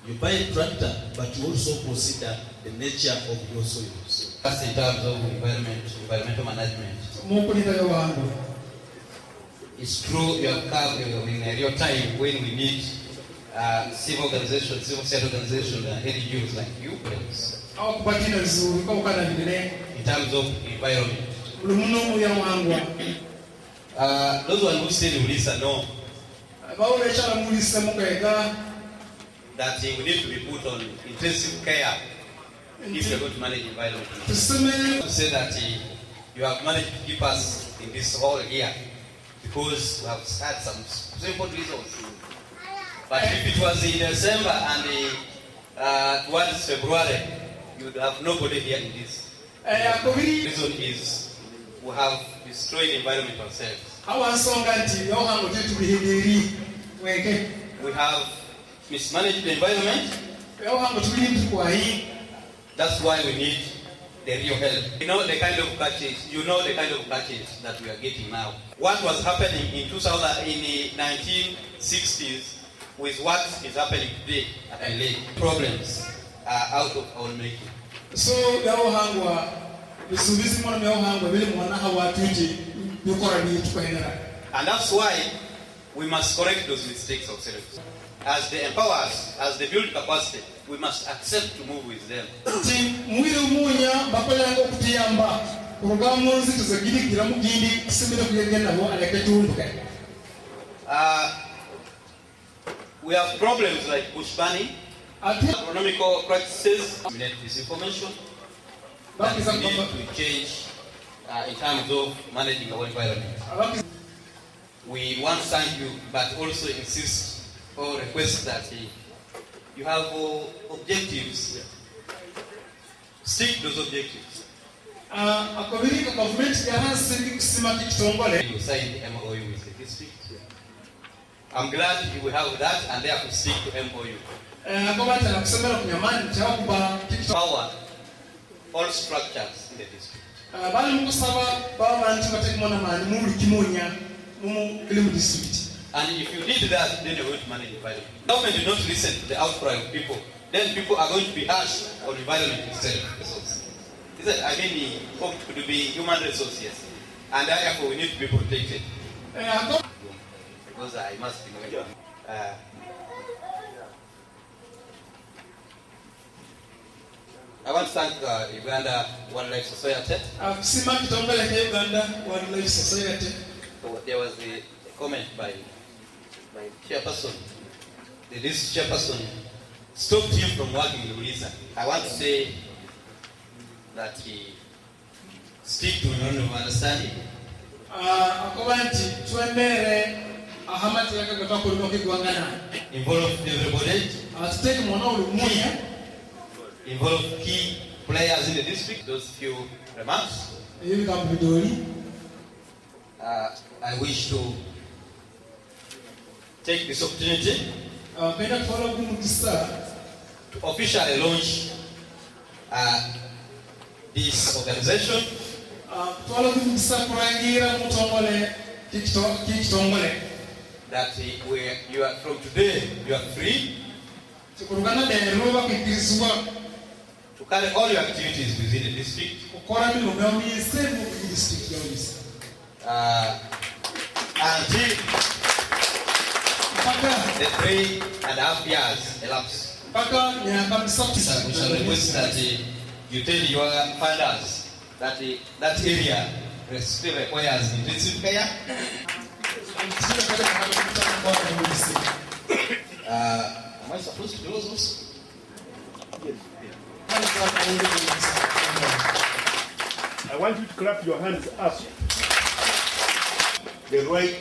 you buy a tractor, but you also consider the nature of your soils. That's in terms of environmental management. It's true you have come in a real time when we need civil organizations, civil society organizations, and NGOs like you, friends. In terms of environment. Those who stay in Bulisa know that we need to be put on intensive care if you're going to manage environment. To say that you have managed to keep us in this whole year because we have had some simple reasons. But if it was in December and towards February, you would have nobody here in this. The reason is we have destroyed the environment ourselves. We have mismanaged the environment. That's why we need the real help. You know the kind of catches that we are getting now. What was happening in the 1960s with what is happening today at LA. Problems are out of our making. So bisubizi mwana bili mwana hawatuji And that's why we must correct those mistakes ourselves. As they empower us, as they build capacity, we must accept to move with them. We have problems like bush burning, economical practices, disinformation, that we need to change in terms of managing our environment. We want to thank you, but also insist or request that you have objectives. Stick to those objectives. You signed the MOU with the district. I'm glad you will have that and therefore stick to MOU. Power all structures in the district. And if you did that, then you're going to manage environment. Government did not listen to the outcry of people. Then people are going to be harsh on environment itself. I mean, it could be human resources, and therefore we need to be protected. Because I must be knowing. I want to thank Uganda Wildlife Society. There was a comment by chairperson. This chairperson stopped him from working in Bulisa. I want to say that he stick to memorandum of understanding. Involve everybody. Involve key players in the district. Those few remarks. I wish to take this opportunity to officially launch this organization. That you are from today, you are free to carry all your activities within the district. Until the 3.5 years elapse. We shall request that you tell your funders that that area still requires intensive care. Am I supposed to close this? I want you to clap your hands up. The right,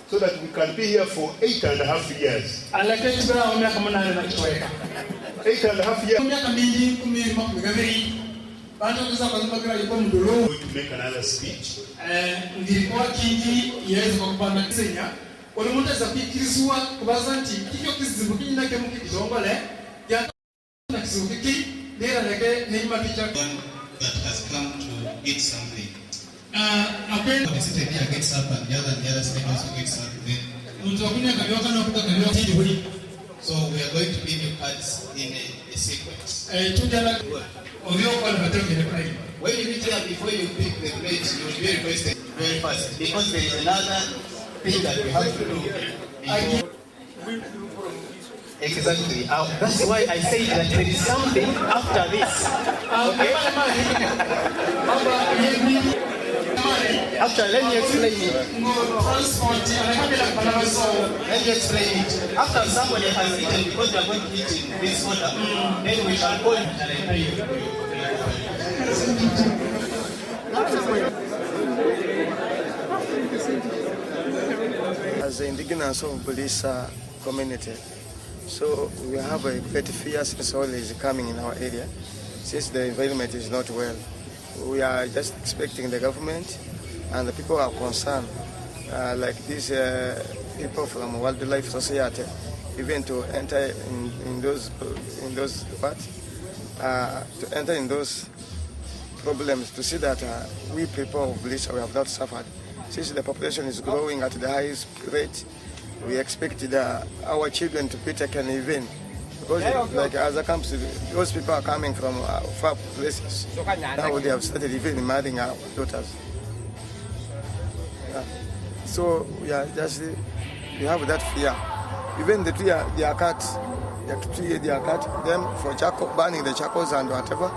so that we can be here for 8.5 years. 8.5 years. Going to make another speech. That has come to eat something. The city here gets up and the other side also gets up. So we are going to give you cards in a sequence. When you reach here, before you pick the plate, you will be requested very fast. Because there is another thing that we have to do. Exactly. That's why I say that there is something after this. Okay? After, let me explain it. Let me explain it. After somebody has eaten, because we are going to eat in this order, then we shall call As the indigenous of Bulisa community, so we have a great fear since oil is coming in our area, since the environment is not well. We are just expecting the government and the people are concerned, like these people from Wildlife Society, even to enter in those to enter in those problems, to see that we people of Bulisa, we have not suffered. Since the population is growing at the highest rate, we expected our children to be taken even Because like other camps, those people are coming from far places. Now they have started even marrying our daughters. So we have that fear. Even the tree they are cut, them for charcoal, burning the charcoals and whatever.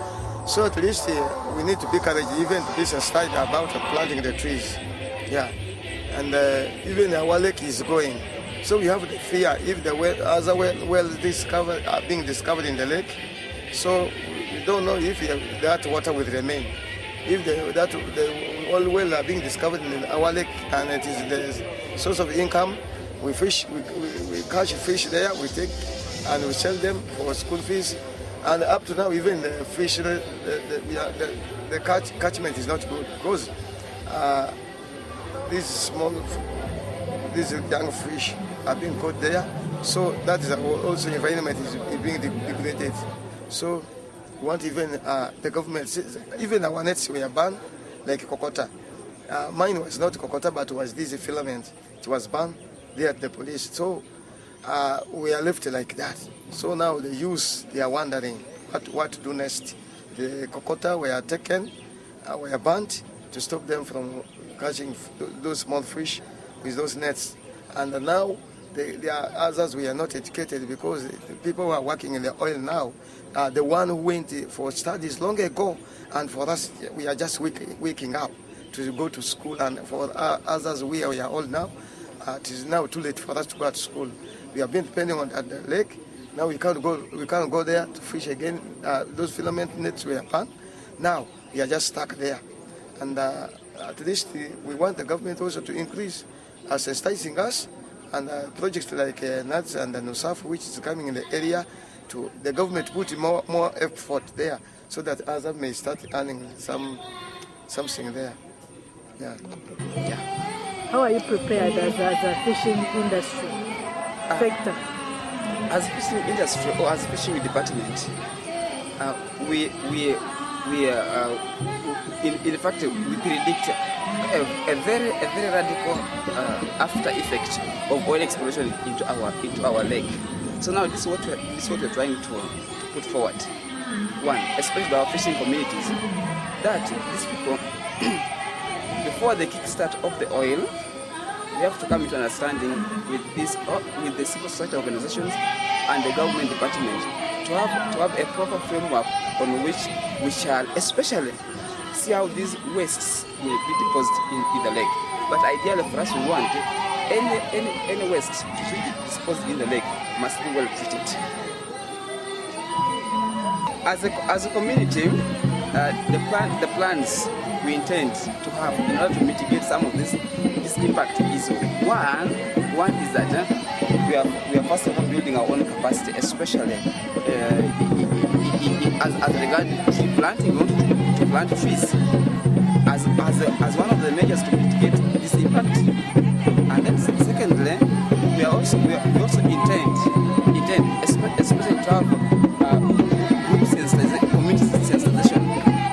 So at least we need to be courageous, even to be aside about planting the trees. Yeah, and even our lake is going. So we have the fear if the other wells are being discovered in the lake. So we don't know if that water will remain. If the oil wells are being discovered in our lake and it is the source of income, we fish, we catch fish there, we take and we sell them for school fees. And up to now, even the fish, the catchment is not good because these young fish are being caught there. So that is also environment is being degraded. So we want even the government, even our nets were banned, like Kokota. Mine was not Kokota, but was this filament. It was banned there at the police. So we are left like that. So now the youth, they are wondering what to do next. The Kokota were taken, were banned to stop them from catching those small fish with those nets. And now there are others we are not educated because the people who are working in the oil now are the one who went for studies long ago. And for us, we are just waking up to go to school. And for others, we are old now. It is now too late for us to go to school. We have been depending on at the lake. Now we can't go there to fish again. Those filament nets were banned. Now we are just stuck there. And at least we want the government also to increase assisting us and projects like NATS and NUSAF, which is coming in the area, to the government put more effort there so that others may start earning something there. Yeah. How are you prepared as a fishing industry sector? As fishing industry or as fishing department, in fact we predict a very radical after effect of oil exploration into our lake. So now this is what we're trying to put forward. One, especially our fishing communities, that these people before the kickstart of the oil, we have to come into understanding with the civil society organizations and the government department to have a proper framework on which we shall especially see how these wastes will be deposited in the lake. But ideally for us, we want any waste to be disposed in the lake must be well treated. As a community, the plans we intend to have in order to mitigate some of this impact is one is that we are first of all building our own capacity, especially as regards tree planting. We want to plant trees as one of the measures to mitigate this impact. And then secondly, we also intend especially to have group sensitization, community sensitization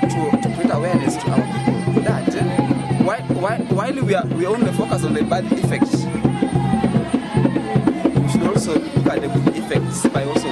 to create awareness to our people that while we only focus on the bad effects, we should also look at the good effects by also